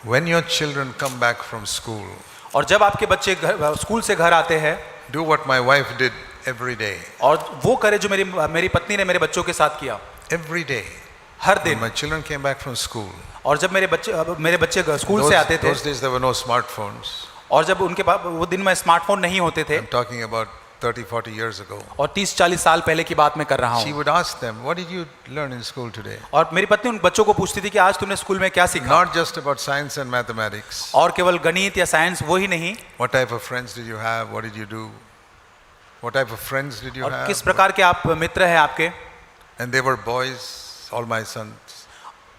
[SPEAKER 1] When your children come back from school,
[SPEAKER 2] और जब आपके बच्चे स्कूल से घर आते हैं,
[SPEAKER 1] do what my wife did every day.
[SPEAKER 2] और वो करे जो मेरी पत्नी ने मेरे बच्चों के साथ किया
[SPEAKER 1] Every day.
[SPEAKER 2] हर
[SPEAKER 1] When
[SPEAKER 2] दिन।
[SPEAKER 1] my children came back from school,
[SPEAKER 2] और जब मेरे बच्चे स्कूल से आते थे,
[SPEAKER 1] those days there were no smartphones.
[SPEAKER 2] और जब उनके पास वो दिन में स्मार्टफोन नहीं होते थे,
[SPEAKER 1] I'm talking about 30-40 years ago.
[SPEAKER 2] और 30-40 साल पहले की बात मैं कर रहा
[SPEAKER 1] She
[SPEAKER 2] हूँ,
[SPEAKER 1] would ask them, what did you learn in school today?
[SPEAKER 2] और मेरी पत्नी उन बच्चों को पूछती थी कि आज तुमने स्कूल में क्या सीखा।
[SPEAKER 1] Not just about science and mathematics.
[SPEAKER 2] और केवल गणित या साइंस वो ही नहीं,
[SPEAKER 1] What type of friends did you have? What did you do? What type of friends did you
[SPEAKER 2] और
[SPEAKER 1] have?
[SPEAKER 2] किस प्रकार के आप मित्र हैं आपके।
[SPEAKER 1] And they were boys, all my sons.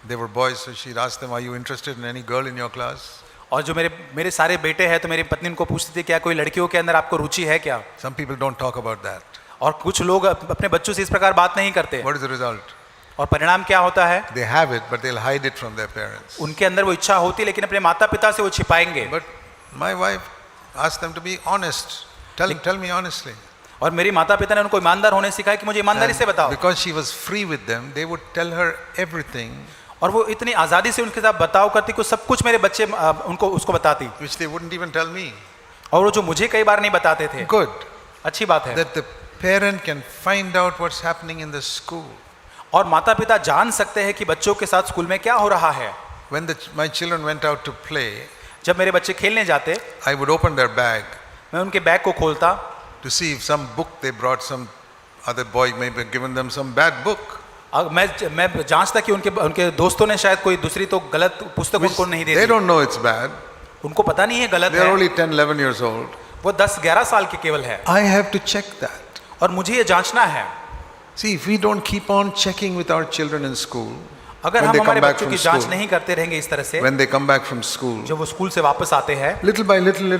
[SPEAKER 1] They were boys, so she'd ask them, are you interested in any girl in your class?
[SPEAKER 2] और जो मेरे सारे बेटे हैं, तो मेरी पत्नी उनको पूछती थी क्या कोई लड़कियों के अंदर आपको रुचि है क्या।
[SPEAKER 1] Some people don't talk about that.
[SPEAKER 2] और कुछ लोग अपने बच्चों से इस प्रकार बात नहीं करते,
[SPEAKER 1] What is the result?
[SPEAKER 2] और परिणाम क्या होता है?
[SPEAKER 1] They have it, but they'll hide it from their parents.
[SPEAKER 2] उनके अंदर वो इच्छा होती है, लेकिन अपने माता पिता से वो छिपाएंगे।
[SPEAKER 1] But my wife asked them to be honest. Tell me honestly.
[SPEAKER 2] और मेरी माता पिता ने उनको ईमानदार होने सिखाया कि मुझे ईमानदारी से
[SPEAKER 1] And
[SPEAKER 2] बताओ।
[SPEAKER 1] because she was free with them, they would tell her everything
[SPEAKER 2] और वो इतनी आज़ादी से उनके साथ बताओ करती कि सब कुछ मेरे बच्चे उसको बताती,
[SPEAKER 1] which they wouldn't even tell me.
[SPEAKER 2] और वो जो मुझे कई बार नहीं बताते थे।
[SPEAKER 1] Good.
[SPEAKER 2] अच्छी बात है।
[SPEAKER 1] That the parent can find out what's happening in the school.
[SPEAKER 2] और माता पिता जान सकते हैं कि बच्चों के साथ स्कूल में क्या हो रहा है।
[SPEAKER 1] When my children went out to play,
[SPEAKER 2] जब मेरे बच्चे खेलने जाते,
[SPEAKER 1] I would open their bag
[SPEAKER 2] मैं उनके बैग को खोलता
[SPEAKER 1] to see if some book they brought, some other boy maybe given them some bad book.
[SPEAKER 2] मैं जांचता कि उनके दोस्तों ने शायद कोई दूसरी तो गलत पुस्तक उनको नहीं दे
[SPEAKER 1] They
[SPEAKER 2] the.
[SPEAKER 1] don't know it's bad.
[SPEAKER 2] उनको पता नहीं है गलत
[SPEAKER 1] They're
[SPEAKER 2] है,
[SPEAKER 1] only 10-11 years old.
[SPEAKER 2] वो 10-11 साल के केवल है,
[SPEAKER 1] I have to check that.
[SPEAKER 2] और मुझे ये जांचना है।
[SPEAKER 1] See, if we don't keep on checking with our children in school,
[SPEAKER 2] अगर
[SPEAKER 1] when
[SPEAKER 2] हम
[SPEAKER 1] they
[SPEAKER 2] हमारे
[SPEAKER 1] come back
[SPEAKER 2] बच्चों
[SPEAKER 1] from
[SPEAKER 2] की जांच
[SPEAKER 1] school,
[SPEAKER 2] नहीं करते रहेंगे इस तरह से,
[SPEAKER 1] when they come back from school,
[SPEAKER 2] जब वो स्कूल से वापस आते हैं,
[SPEAKER 1] little by little,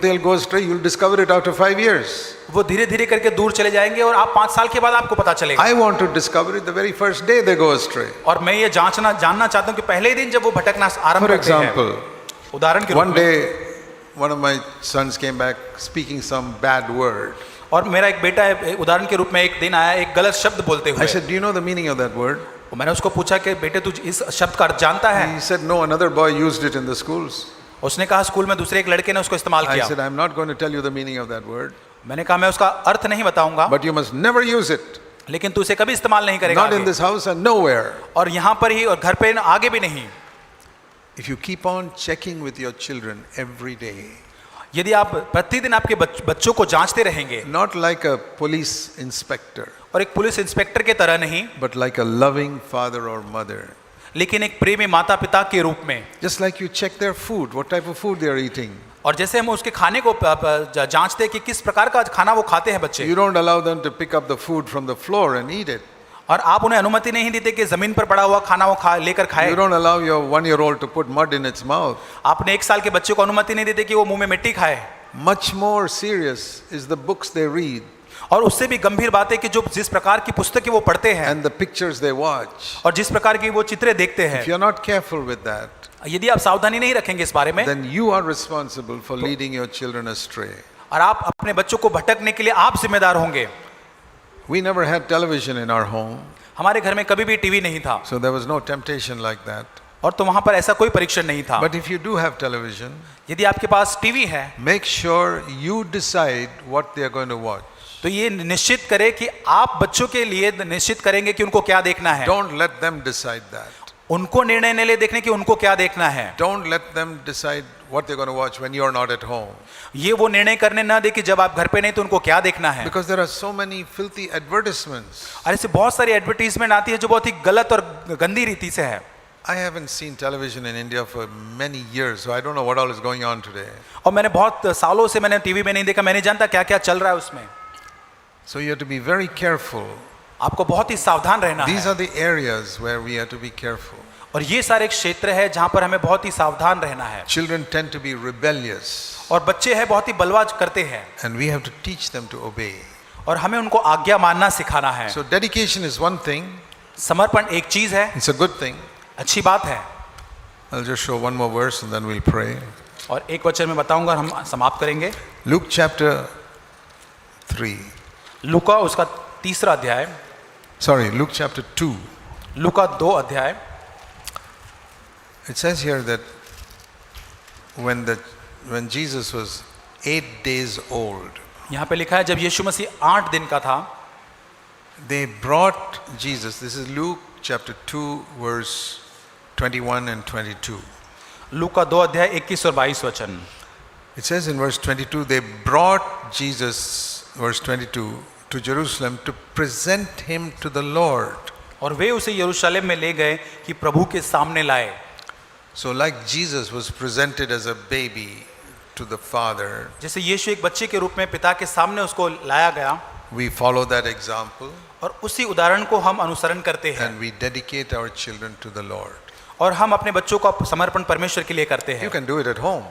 [SPEAKER 1] they'll go astray. You'll discover it after 5 years.
[SPEAKER 2] वो धीरे धीरे करके दूर चले जाएंगे, और आप 5 साल के बाद आपको पता चलेगा।
[SPEAKER 1] I want to discover it the very first day they go astray.
[SPEAKER 2] और मैं ये जानना चाहता हूँ कि पहले ही दिन जब वो भटकना आरंभ
[SPEAKER 1] For
[SPEAKER 2] करते हैं,
[SPEAKER 1] example,
[SPEAKER 2] उदाहरण के रूप
[SPEAKER 1] one
[SPEAKER 2] में,
[SPEAKER 1] day one of my sons came back speaking some bad word.
[SPEAKER 2] और मेरा एक बेटा उदाहरण के रूप में एक दिन आया एक गलत शब्द बोलते
[SPEAKER 1] I
[SPEAKER 2] हुए।
[SPEAKER 1] said, do you know the meaning of that word?
[SPEAKER 2] मैंने उसको पूछा कि बेटे तू इस शब्द का अर्थ जानता है?
[SPEAKER 1] He said, no, another boy used it in the schools.
[SPEAKER 2] उसने कहा स्कूल में दूसरे एक लड़के ने उसको इस्तेमाल
[SPEAKER 1] I
[SPEAKER 2] किया।
[SPEAKER 1] said, I'm not going to tell you the meaning of that word,
[SPEAKER 2] मैंने कहा मैं उसका अर्थ नहीं बताऊंगा,
[SPEAKER 1] but you must never use it.
[SPEAKER 2] लेकिन तू इसे कभी इस्तेमाल नहीं करेगा
[SPEAKER 1] Not in
[SPEAKER 2] आगे।
[SPEAKER 1] this house and nowhere.
[SPEAKER 2] और यहाँ पर ही और घर पे आगे भी नहीं।
[SPEAKER 1] If you keep on checking with your children every day,
[SPEAKER 2] यदि आप प्रतिदिन आपके बच्चों को जांचते रहेंगे,
[SPEAKER 1] not like a police inspector,
[SPEAKER 2] और एक पुलिस इंस्पेक्टर के तरह नहीं,
[SPEAKER 1] but like a loving father or mother,
[SPEAKER 2] लेकिन एक प्रेमी माता पिता के रूप में।
[SPEAKER 1] Just like you check their food, what type of food they are eating.
[SPEAKER 2] और जैसे हम उसके खाने को जांचते हैं कि किस प्रकार का खाना वो खाते हैं बच्चे,
[SPEAKER 1] You don't allow them to pick up the food from the floor and eat it.
[SPEAKER 2] और आप उन्हें अनुमति नहीं देते कि जमीन पर पड़ा हुआ खाना वो लेकर खाए।
[SPEAKER 1] You don't allow your 1-year-old to put mud in its mouth.
[SPEAKER 2] आपने 1 साल के बच्चे को अनुमति नहीं देते कि वो मुंह में मिट्टी खाए।
[SPEAKER 1] Much more serious is the books they read
[SPEAKER 2] और उससे भी गंभीर बात है कि जो जिस प्रकार की पुस्तकें वो पढ़ते हैं
[SPEAKER 1] and the pictures they watch.
[SPEAKER 2] और जिस प्रकार की वो चित्रें देखते हैं,
[SPEAKER 1] If you're not careful with that,
[SPEAKER 2] यदि आप सावधानी नहीं रखेंगे इस बारे में,
[SPEAKER 1] then you are responsible for leading your children astray.
[SPEAKER 2] और आप अपने बच्चों को भटकने के लिए आप जिम्मेदार होंगे।
[SPEAKER 1] We never had television in our home,
[SPEAKER 2] हमारे घर में कभी भी टीवी नहीं था,
[SPEAKER 1] so there was no temptation like that.
[SPEAKER 2] और तो वहां पर ऐसा कोई परीक्षण नहीं था।
[SPEAKER 1] But if you do have television,
[SPEAKER 2] यदि आपके पास टीवी है
[SPEAKER 1] make sure you decide what they are going to watch.
[SPEAKER 2] तो ये निश्चित करें कि आप बच्चों के लिए निश्चित करेंगे कि उनको क्या देखना है।
[SPEAKER 1] Don't let them decide that.
[SPEAKER 2] उनको निर्णय नहीं ले देखने कि उनको क्या देखना है।
[SPEAKER 1] Don't let them decide what they're going to watch when you're not at home.
[SPEAKER 2] ये वो निर्णय करने ना दे कि जब आप घर पे नहीं तो उनको क्या देखना है।
[SPEAKER 1] Because there are so many filthy advertisements.
[SPEAKER 2] और ऐसे बहुत सारी एडवर्टीजमेंट आती है जो बहुत ही गलत और गंदी रीति से है।
[SPEAKER 1] I haven't seen television in India for many years, so I don't know what all is going on today.
[SPEAKER 2] और मैंने बहुत सालों से मैंने टीवी में नहीं देखा, मैं नहीं जानता क्या क्या चल रहा है उसमें।
[SPEAKER 1] So you have to be very careful.
[SPEAKER 2] आपको बहुत ही सावधान रहना
[SPEAKER 1] These
[SPEAKER 2] है।
[SPEAKER 1] are the areas where we have to be careful.
[SPEAKER 2] और ये सारे क्षेत्र है जहाँ पर हमें बहुत ही सावधान रहना है।
[SPEAKER 1] Children tend to be rebellious,
[SPEAKER 2] और बच्चे हैं बहुत ही बलवाज करते हैं,
[SPEAKER 1] and we have to teach them to obey.
[SPEAKER 2] और हमें उनको आज्ञा मानना सिखाना है।
[SPEAKER 1] So dedication is one thing.
[SPEAKER 2] समर्पण एक चीज है,
[SPEAKER 1] It's a good thing.
[SPEAKER 2] अच्छी बात है।
[SPEAKER 1] I'll just show one more verse and then we'll pray.
[SPEAKER 2] और एक वचन में बताऊंगा, हम समाप्त करेंगे।
[SPEAKER 1] Luke chapter 3.
[SPEAKER 2] लूका उसका 3रा अध्याय,
[SPEAKER 1] Sorry, Luke chapter 2.
[SPEAKER 2] लूका 2 अध्याय।
[SPEAKER 1] It says here that when Jesus was 8 days old,
[SPEAKER 2] यहाँ पे लिखा है जब यीशु मसीह 8 दिन का था,
[SPEAKER 1] they brought Jesus. This is Luke chapter 2 verse 21 and 22.
[SPEAKER 2] लूका 2 अध्याय 21 और 22 वचन।
[SPEAKER 1] It says in verse 22, they brought Jesus, verse 22, to Jerusalem to present him to the Lord.
[SPEAKER 2] और वे उसे यरूशलेम में ले गए कि प्रभु के सामने लाए।
[SPEAKER 1] So like Jesus was presented as a baby to the Father,
[SPEAKER 2] जैसे यीशु एक बच्चे के रूप में पिता के सामने उसको लाया गया,
[SPEAKER 1] we follow that example
[SPEAKER 2] और उसी उदाहरण को हम अनुसरण करते हैं,
[SPEAKER 1] and we dedicate our children to the Lord.
[SPEAKER 2] और हम अपने बच्चों का समर्पण परमेश्वर के लिए करते
[SPEAKER 1] You
[SPEAKER 2] हैं।
[SPEAKER 1] can do it at home.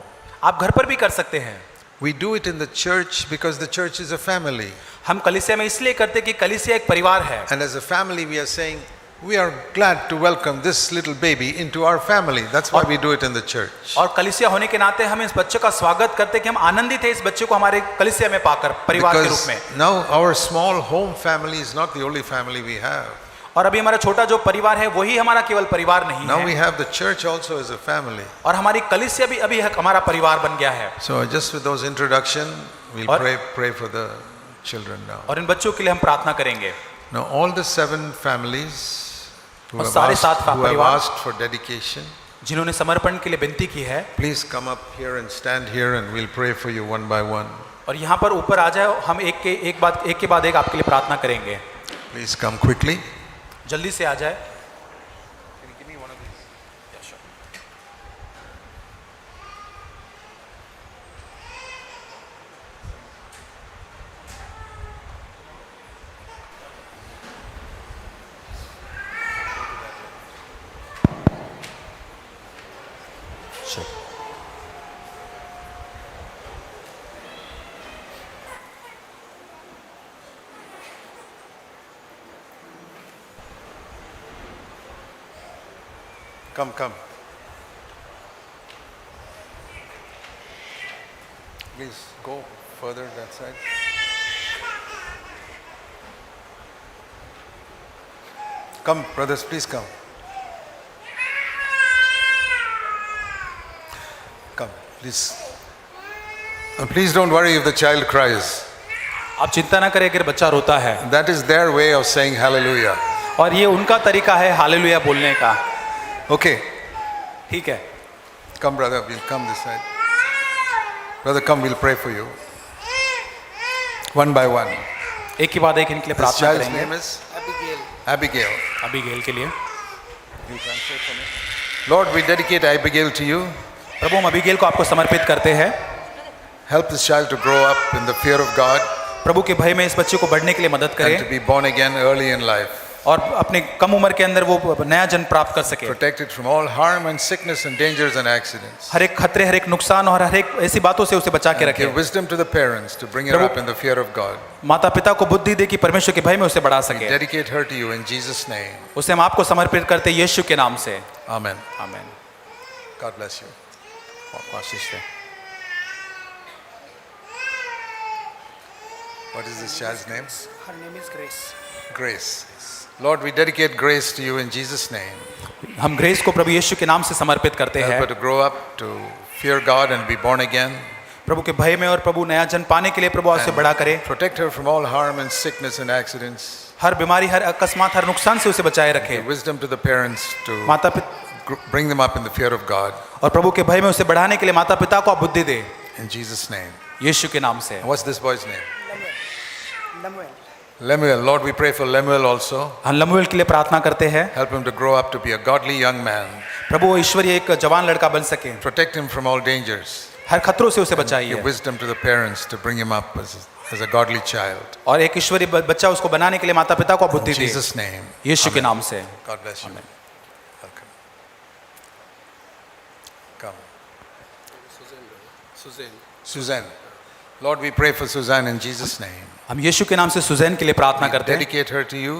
[SPEAKER 2] आप घर पर भी कर सकते हैं।
[SPEAKER 1] We do it in the church because the church is a family.
[SPEAKER 2] हम कलीसिया में इसलिए करते हैं कि कलीसिया एक परिवार है,
[SPEAKER 1] And as a family we are saying, we are glad to welcome this little baby into our family. That's why we do it in the church.
[SPEAKER 2] और कलीसिया होने के नाते हम इस बच्चे का स्वागत करते हैं कि हम आनंदित हैं इस बच्चे को हमारे कलीसिया में पाकर, परिवार के रूप
[SPEAKER 1] Because
[SPEAKER 2] में।
[SPEAKER 1] now our small home family is not the only family we have.
[SPEAKER 2] और अभी हमारा छोटा जो परिवार है वही हमारा केवल परिवार नहीं
[SPEAKER 1] Now we
[SPEAKER 2] है,
[SPEAKER 1] have the church also as a family.
[SPEAKER 2] और हमारी कलीसिया भी अभी हमारा परिवार बन गया है।
[SPEAKER 1] So just with those introduction, we'll
[SPEAKER 2] और-
[SPEAKER 1] pray for the children now.
[SPEAKER 2] और इन बच्चों के लिए हम प्रार्थना करेंगे।
[SPEAKER 1] Now all the 7 families who
[SPEAKER 2] और
[SPEAKER 1] have
[SPEAKER 2] सारे
[SPEAKER 1] asked,
[SPEAKER 2] 7
[SPEAKER 1] who have
[SPEAKER 2] परिवार
[SPEAKER 1] asked for dedication,
[SPEAKER 2] जिन्होंने समर्पण के लिए विनती की है,
[SPEAKER 1] please come up here and stand here and we'll pray for you one by one.
[SPEAKER 2] और यहाँ पर ऊपर आ जाए, हम एक के बाद एक आपके लिए प्रार्थना करेंगे।
[SPEAKER 1] Please come quickly.
[SPEAKER 2] जल्दी से आ जाए।
[SPEAKER 1] Come. Please go further that side. Come, brothers, please come. Come, please. Please don't worry if the child cries.
[SPEAKER 2] आप चिंता ना करें अगर बच्चा रोता है,
[SPEAKER 1] That is their way of saying hallelujah.
[SPEAKER 2] और ये उनका तरीका है हालेलुया बोलने का।
[SPEAKER 1] Okay,
[SPEAKER 2] ठीक है,
[SPEAKER 1] come, brother, we'll come this side. Brother, come, we'll pray for you. One by one.
[SPEAKER 2] एक के बाद एक इनके लिए
[SPEAKER 1] This
[SPEAKER 2] प्रार्थना
[SPEAKER 1] child's
[SPEAKER 2] करेंगे।
[SPEAKER 1] name is Abigail.
[SPEAKER 2] अबीगेल के लिए
[SPEAKER 1] You translate for me. Lord, we dedicate Abigail to you.
[SPEAKER 2] प्रभु हम अबीगेल को आपको समर्पित करते हैं।
[SPEAKER 1] Help this child to grow up in the fear of God
[SPEAKER 2] प्रभु के भय में इस बच्चे को बढ़ने के लिए मदद
[SPEAKER 1] and to
[SPEAKER 2] करें
[SPEAKER 1] be born again early in life.
[SPEAKER 2] और अपने कम उम्र के अंदर वो नया जन्म प्राप्त कर सके।
[SPEAKER 1] Protected from all harm and sickness and dangers and accidents.
[SPEAKER 2] हर एक खतरे, हर एक नुकसान और हर एक ऐसी बातों से उसे बचा के
[SPEAKER 1] And
[SPEAKER 2] रखे।
[SPEAKER 1] give wisdom to the parents to bring her
[SPEAKER 2] Prabhu-
[SPEAKER 1] up in the fear of God.
[SPEAKER 2] माता पिता को बुद्धि दे कि परमेश्वर के भय में उसे बढ़ा सके।
[SPEAKER 1] Dedicate her to you in Jesus' name.
[SPEAKER 2] उसे हम आपको समर्पित करते हैं यीशु के नाम से।
[SPEAKER 1] Amen.
[SPEAKER 2] आमीन।
[SPEAKER 1] God bless you.
[SPEAKER 2] Ashish they.
[SPEAKER 1] What is this child's name?
[SPEAKER 2] Her name is Grace.
[SPEAKER 1] Grace. Lord, we dedicate Grace to you in Jesus' name.
[SPEAKER 2] हम ग्रेस को प्रभु यीशु के नाम से समर्पित करते
[SPEAKER 1] Help her
[SPEAKER 2] हैं।
[SPEAKER 1] to grow up, to fear God and be born again.
[SPEAKER 2] प्रभु के भय में और प्रभु नया जन्म पाने के लिए प्रभु उसे बड़ा करे।
[SPEAKER 1] Protect her from all harm and sickness and accidents.
[SPEAKER 2] हर बीमारी, हर अकस्मात, हर नुकसान से उसे बचाए रखे।
[SPEAKER 1] Give wisdom to the parents to
[SPEAKER 2] माता पिता
[SPEAKER 1] bring them up in the fear of God.
[SPEAKER 2] और प्रभु के भय में उसे बढ़ाने के लिए माता पिता को आप बुद्धि दे
[SPEAKER 1] In Jesus' name.
[SPEAKER 2] यीशु के नाम से।
[SPEAKER 1] What's this boy's name? Lemuel. Lord, we pray for Lemuel also.
[SPEAKER 2] हम लमुएल के लिए प्रार्थना करते हैं।
[SPEAKER 1] Help him to grow up to be a godly young man.
[SPEAKER 2] प्रभु वो ईश्वरीय एक जवान लड़का बन सके।
[SPEAKER 1] Protect him from all dangers.
[SPEAKER 2] हर खतरों से उसे बचाइए
[SPEAKER 1] Give wisdom to the parents to bring him up as a godly child.
[SPEAKER 2] और एक ईश्वरीय बच्चा उसको बनाने के लिए माता पिता को आप
[SPEAKER 1] In
[SPEAKER 2] बुद्धि दे
[SPEAKER 1] Jesus' name.
[SPEAKER 2] यीशु के नाम से।
[SPEAKER 1] God bless you. Welcome. Come. Suzanne. Lord, we pray for Suzanne in Jesus' name.
[SPEAKER 2] हम यीशु के नाम से सुजैन के लिए प्रार्थना करते हैं।
[SPEAKER 1] Dedicate her to you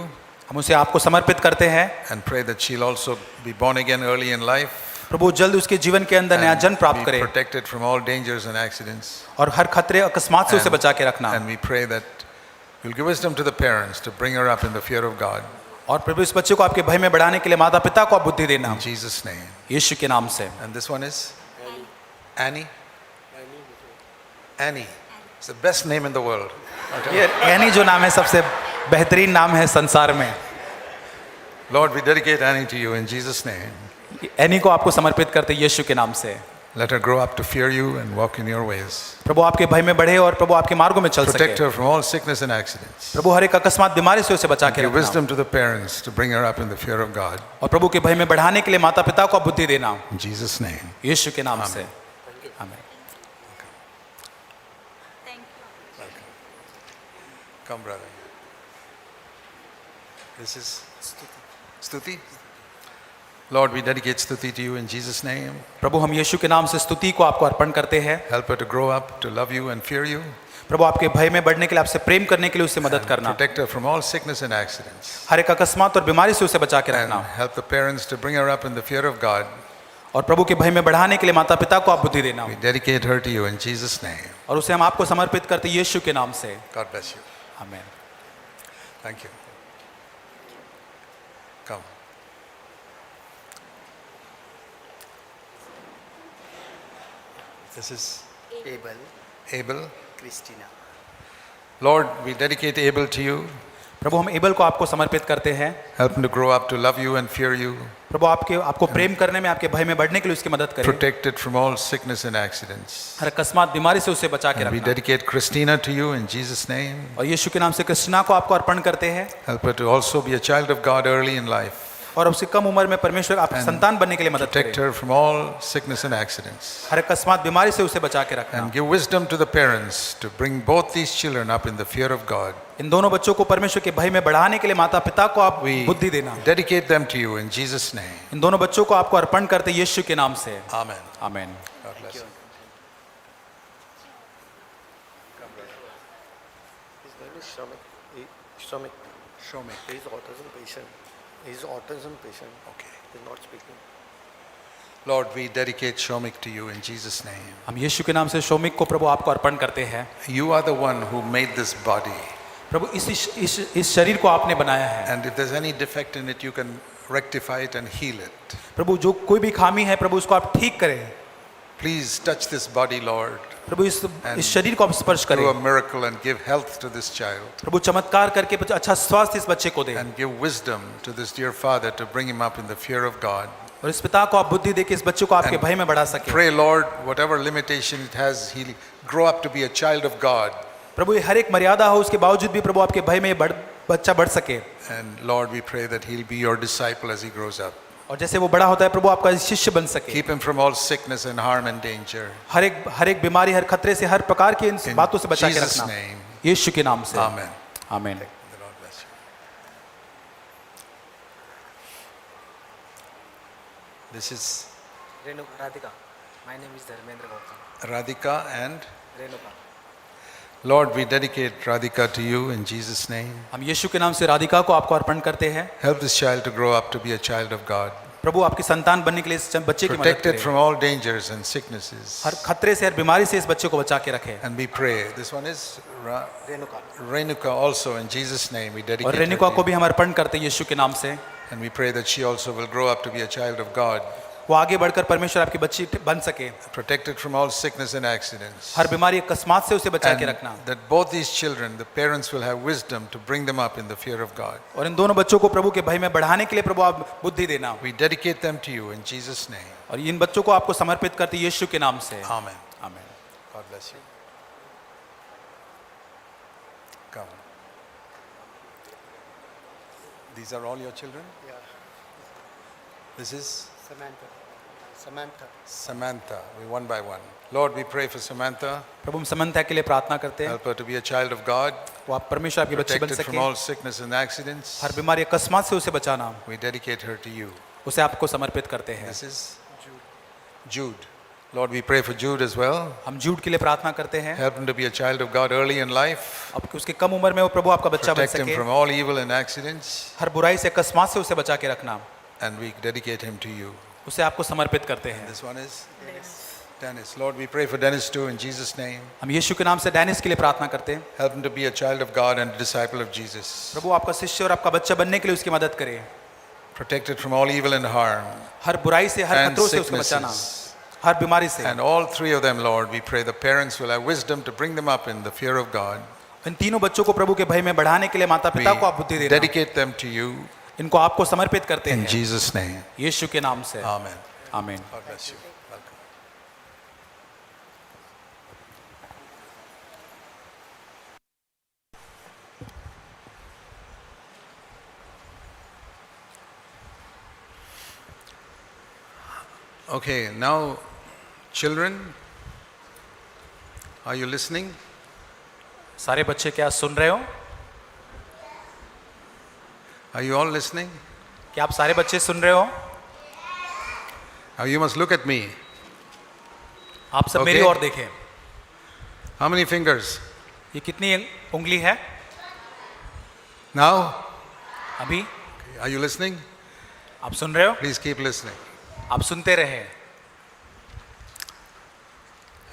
[SPEAKER 2] हम उसे आपको समर्पित करते हैं।
[SPEAKER 1] and pray that she'll also be born again early in life.
[SPEAKER 2] प्रभु जल्द उसके जीवन के अंदर नया जन्म प्राप्त
[SPEAKER 1] Be
[SPEAKER 2] करे
[SPEAKER 1] protected from all dangers and accidents.
[SPEAKER 2] और हर खतरे अकस्मात से उसे बचा के रखना।
[SPEAKER 1] And we pray that you'll give wisdom to the parents to bring her up in the fear of God.
[SPEAKER 2] और प्रभु इस बच्चे को आपके भय में बढ़ाने के लिए माता पिता को आप बुद्धि देना
[SPEAKER 1] In Jesus' name.
[SPEAKER 2] यीशु के नाम से।
[SPEAKER 1] And this one is? Annie. Annie. It's the best name in the world.
[SPEAKER 2] ये एनी जो नाम है सबसे बेहतरीन नाम है संसार में।
[SPEAKER 1] Lord, we dedicate Annie to you in Jesus' name.
[SPEAKER 2] Any को आपको समर्पित करते हैं यीशु के नाम से।
[SPEAKER 1] Let her grow up to fear you and walk in your ways.
[SPEAKER 2] प्रभु आपके भय में बढ़े और प्रभु आपके मार्गों में चल
[SPEAKER 1] Protect
[SPEAKER 2] सके।
[SPEAKER 1] her from all sickness and accidents.
[SPEAKER 2] प्रभु हर एक अकस्मात बीमारी से उसे बचा के
[SPEAKER 1] Give
[SPEAKER 2] रखना
[SPEAKER 1] wisdom to the parents to bring her up in the fear of God.
[SPEAKER 2] और प्रभु के भय में बढ़ाने के लिए माता पिता को आप बुद्धि देना
[SPEAKER 1] In Jesus' name.
[SPEAKER 2] यीशु के नाम से। आमीन।
[SPEAKER 1] Come, brother. This is Stuti. Lord, we dedicate Stuti to you in Jesus' name.
[SPEAKER 2] प्रभु हम यीशु के नाम से स्तुति को आपको अर्पण करते हैं।
[SPEAKER 1] Help her to grow up, to love you and fear you.
[SPEAKER 2] प्रभु आपके भय में बढ़ने के लिए आपसे प्रेम करने के लिए उससे मदद करना
[SPEAKER 1] Protect her from all sickness and accidents.
[SPEAKER 2] हर एक अकस्मात और बीमारी से उसे बचा के
[SPEAKER 1] And
[SPEAKER 2] रखना
[SPEAKER 1] help the parents to bring her up in the fear of God.
[SPEAKER 2] और प्रभु के भय में बढ़ाने के लिए माता पिता को आप बुद्धि देना
[SPEAKER 1] We dedicate her to you in Jesus' name.
[SPEAKER 2] और उसे हम आपको समर्पित करते हैं यीशु के नाम से।
[SPEAKER 1] God bless you.
[SPEAKER 2] आमीन।
[SPEAKER 1] Thank you. Come. This is Abel.
[SPEAKER 3] Christina.
[SPEAKER 1] Lord, we dedicate Abel to you.
[SPEAKER 2] प्रभु हम एबल को आपको समर्पित करते हैं।
[SPEAKER 1] Help him to grow up to love you and fear you.
[SPEAKER 2] प्रभु आपको प्रेम करने में आपके भय में बढ़ने के लिए उसकी मदद करें
[SPEAKER 1] Protected from all sickness and accidents.
[SPEAKER 2] हर अकस्मात बीमारी से उसे बचा के
[SPEAKER 1] And we
[SPEAKER 2] रखना
[SPEAKER 1] dedicate Christina to you in Jesus' name.
[SPEAKER 2] और यीशु के नाम से क्रिस्टीना को आपको अर्पण करते हैं
[SPEAKER 1] Help her to also be a child of God early in life.
[SPEAKER 2] और उससे कम उम्र में परमेश्वर आपकी संतान बनने के लिए मदद
[SPEAKER 1] Protect
[SPEAKER 2] करें
[SPEAKER 1] her from all sickness and accidents.
[SPEAKER 2] हर अकस्मात बीमारी से उसे बचा के रखना
[SPEAKER 1] And give wisdom to the parents to bring both these children up in the fear of God.
[SPEAKER 2] इन दोनों बच्चों को परमेश्वर के भय में बढ़ाने के लिए माता पिता को आप
[SPEAKER 1] We
[SPEAKER 2] बुद्धि देना
[SPEAKER 1] dedicate them to you in Jesus' name.
[SPEAKER 2] इन दोनों बच्चों को आपको अर्पण करते हैं यीशु के नाम से।
[SPEAKER 1] Amen.
[SPEAKER 2] आमीन।
[SPEAKER 1] God bless you.
[SPEAKER 3] His name is Shomik.
[SPEAKER 1] Shomik.
[SPEAKER 3] He is autism patient. He is autism patient.
[SPEAKER 1] Okay.
[SPEAKER 3] He is not speaking.
[SPEAKER 1] Lord, we dedicate Shomik to you in Jesus' name.
[SPEAKER 2] हम यीशु के नाम से शोमिक को प्रभु आपको अर्पण करते हैं।
[SPEAKER 1] You are the one who made this body.
[SPEAKER 2] प्रभु इस शरीर को आपने बनाया है।
[SPEAKER 1] And if there's any defect in it, you can rectify it and heal it.
[SPEAKER 2] प्रभु जो कोई भी खामी है प्रभु उसको आप ठीक करें।
[SPEAKER 1] Please touch this body, Lord.
[SPEAKER 2] प्रभु इस शरीर को आप स्पर्श
[SPEAKER 1] Do a
[SPEAKER 2] करें।
[SPEAKER 1] miracle and give health to this child.
[SPEAKER 2] प्रभु चमत्कार करके अच्छा स्वास्थ्य इस बच्चे को दे
[SPEAKER 1] And give wisdom to this dear father to bring him up in the fear of God.
[SPEAKER 2] और इस पिता को आप बुद्धि दे के इस बच्चे को आपके
[SPEAKER 1] And
[SPEAKER 2] भय में बढ़ा सके।
[SPEAKER 1] Pray, Lord, whatever limitation it has, he'll grow up to be a child of God.
[SPEAKER 2] प्रभु ये हर एक मर्यादा हो उसके बावजूद भी प्रभु आपके भय में बच्चा बढ़ सके।
[SPEAKER 1] And Lord, we pray that he'll be your disciple as he grows up.
[SPEAKER 2] और जैसे वो बड़ा होता है प्रभु आपका शिष्य बन सके,
[SPEAKER 1] Keep him from all sickness and harm and danger.
[SPEAKER 2] हर एक बीमारी, हर खतरे से, हर प्रकार की इन
[SPEAKER 1] In
[SPEAKER 2] बातों से बचा के
[SPEAKER 1] Jesus'
[SPEAKER 2] रखना,
[SPEAKER 1] name.
[SPEAKER 2] यीशु के नाम से,
[SPEAKER 1] Amen.
[SPEAKER 2] आमीन।
[SPEAKER 1] The Lord bless you. This is
[SPEAKER 4] Renuka, Radhika. My name is Dharmendra Gautam.
[SPEAKER 1] Radhika and
[SPEAKER 4] Renuka.
[SPEAKER 1] Lord, we dedicate Radhika to you in Jesus' name.
[SPEAKER 2] हम यीशु के नाम से राधिका को आपको अर्पण करते हैं।
[SPEAKER 1] Help this child to grow up to be a child of God.
[SPEAKER 2] प्रभु आपकी संतान बनने के लिए इस बच्चे की मदद
[SPEAKER 1] Protected
[SPEAKER 2] करें,
[SPEAKER 1] from all dangers and sicknesses.
[SPEAKER 2] हर खतरे से, हर बीमारी से इस बच्चे को बचा के रखें।
[SPEAKER 1] And we pray. This one is
[SPEAKER 4] Renuka.
[SPEAKER 1] Renuka also in Jesus' name. We dedicate
[SPEAKER 2] और
[SPEAKER 1] her
[SPEAKER 2] रेणुका
[SPEAKER 1] to
[SPEAKER 2] को
[SPEAKER 1] you.
[SPEAKER 2] भी हम अर्पण करते हैं यीशु के नाम से।
[SPEAKER 1] And we pray that she also will grow up to be a child of God.
[SPEAKER 2] वो आगे बढ़कर परमेश्वर आपकी बच्ची बन सके,
[SPEAKER 1] Protected from all sickness and accidents.
[SPEAKER 2] हर बीमारी अकस्मात से उसे बचा के
[SPEAKER 1] And
[SPEAKER 2] रखना।
[SPEAKER 1] that both these children, the parents will have wisdom to bring them up in the fear of God.
[SPEAKER 2] और इन दोनों बच्चों को प्रभु के भय में बढ़ाने के लिए प्रभु आप बुद्धि देना।
[SPEAKER 1] We dedicate them to you in Jesus' name.
[SPEAKER 2] और इन बच्चों को आपको समर्पित करते यीशु के नाम से,
[SPEAKER 1] Amen.
[SPEAKER 2] आमीन।
[SPEAKER 1] God bless you. Come. These are all your children?
[SPEAKER 3] Yeah.
[SPEAKER 1] This is
[SPEAKER 3] Samantha. Samantha.
[SPEAKER 1] Samantha. We one by one. Lord, we pray for Samantha.
[SPEAKER 2] प्रभु हम समंथा के लिए प्रार्थना करते हैं,
[SPEAKER 1] Help her to be a child of God.
[SPEAKER 2] वो आप परमेश्वर आपकी बच्ची बन
[SPEAKER 1] Protected from
[SPEAKER 2] सके,
[SPEAKER 1] all sickness and accidents.
[SPEAKER 2] हर बीमारी अकस्मात से उसे बचाना,
[SPEAKER 1] We dedicate her to you.
[SPEAKER 2] उसे आपको समर्पित करते हैं।
[SPEAKER 1] This is Jude. Lord, we pray for Jude as well.
[SPEAKER 2] हम झूठ के लिए प्रार्थना करते हैं,
[SPEAKER 1] Help him to be a child of God early in life.
[SPEAKER 2] अब उसके कम उम्र में वो प्रभु आपका बच्चा बन
[SPEAKER 1] Protect him
[SPEAKER 2] सके,
[SPEAKER 1] from all evil and accidents.
[SPEAKER 2] हर बुराई से अकस्मात से उसे बचा के रखना,
[SPEAKER 1] And we dedicate him to you.
[SPEAKER 2] उसे आपको समर्पित करते हैं।
[SPEAKER 1] This one is Dennis. Lord, we pray for Dennis too in Jesus' name.
[SPEAKER 2] हम यीशु के नाम से डेनिस के लिए प्रार्थना करते हैं,
[SPEAKER 1] Help him to be a child of God and a disciple of Jesus.
[SPEAKER 2] प्रभु आपका शिष्य और आपका बच्चा बनने के लिए उसकी मदद करें,
[SPEAKER 1] Protected from all evil and harm
[SPEAKER 2] हर बुराई से, हर
[SPEAKER 1] and
[SPEAKER 2] खतरों से उसको बचाना,
[SPEAKER 1] sicknesses.
[SPEAKER 2] हर बीमारी से।
[SPEAKER 1] And all three of them, Lord, we pray the parents will have wisdom to bring them up in the fear of God.
[SPEAKER 2] इन तीनों बच्चों को प्रभु के भय में बढ़ाने के लिए माता
[SPEAKER 1] We
[SPEAKER 2] पिता को आप बुद्धि देना,
[SPEAKER 1] dedicate them to you
[SPEAKER 2] इनको आपको समर्पित करते
[SPEAKER 1] in
[SPEAKER 2] हैं
[SPEAKER 1] Jesus' name.
[SPEAKER 2] यीशु के नाम से,
[SPEAKER 1] Amen.
[SPEAKER 2] आमीन।
[SPEAKER 1] God bless you. Welcome. Okay, now, children, are you listening?
[SPEAKER 2] सारे बच्चे क्या सुन रहे हो?
[SPEAKER 1] Are you all listening?
[SPEAKER 2] क्या आप सारे बच्चे सुन रहे हो?
[SPEAKER 1] Now, you must look at me.
[SPEAKER 2] आप सब मेरी
[SPEAKER 1] Okay.
[SPEAKER 2] ओर देखें।
[SPEAKER 1] How many fingers?
[SPEAKER 2] ये कितनी उंगली है?
[SPEAKER 1] Now,
[SPEAKER 2] अभी
[SPEAKER 1] are you listening?
[SPEAKER 2] आप सुन रहे हो?
[SPEAKER 1] Please keep listening.
[SPEAKER 2] आप सुनते रहे।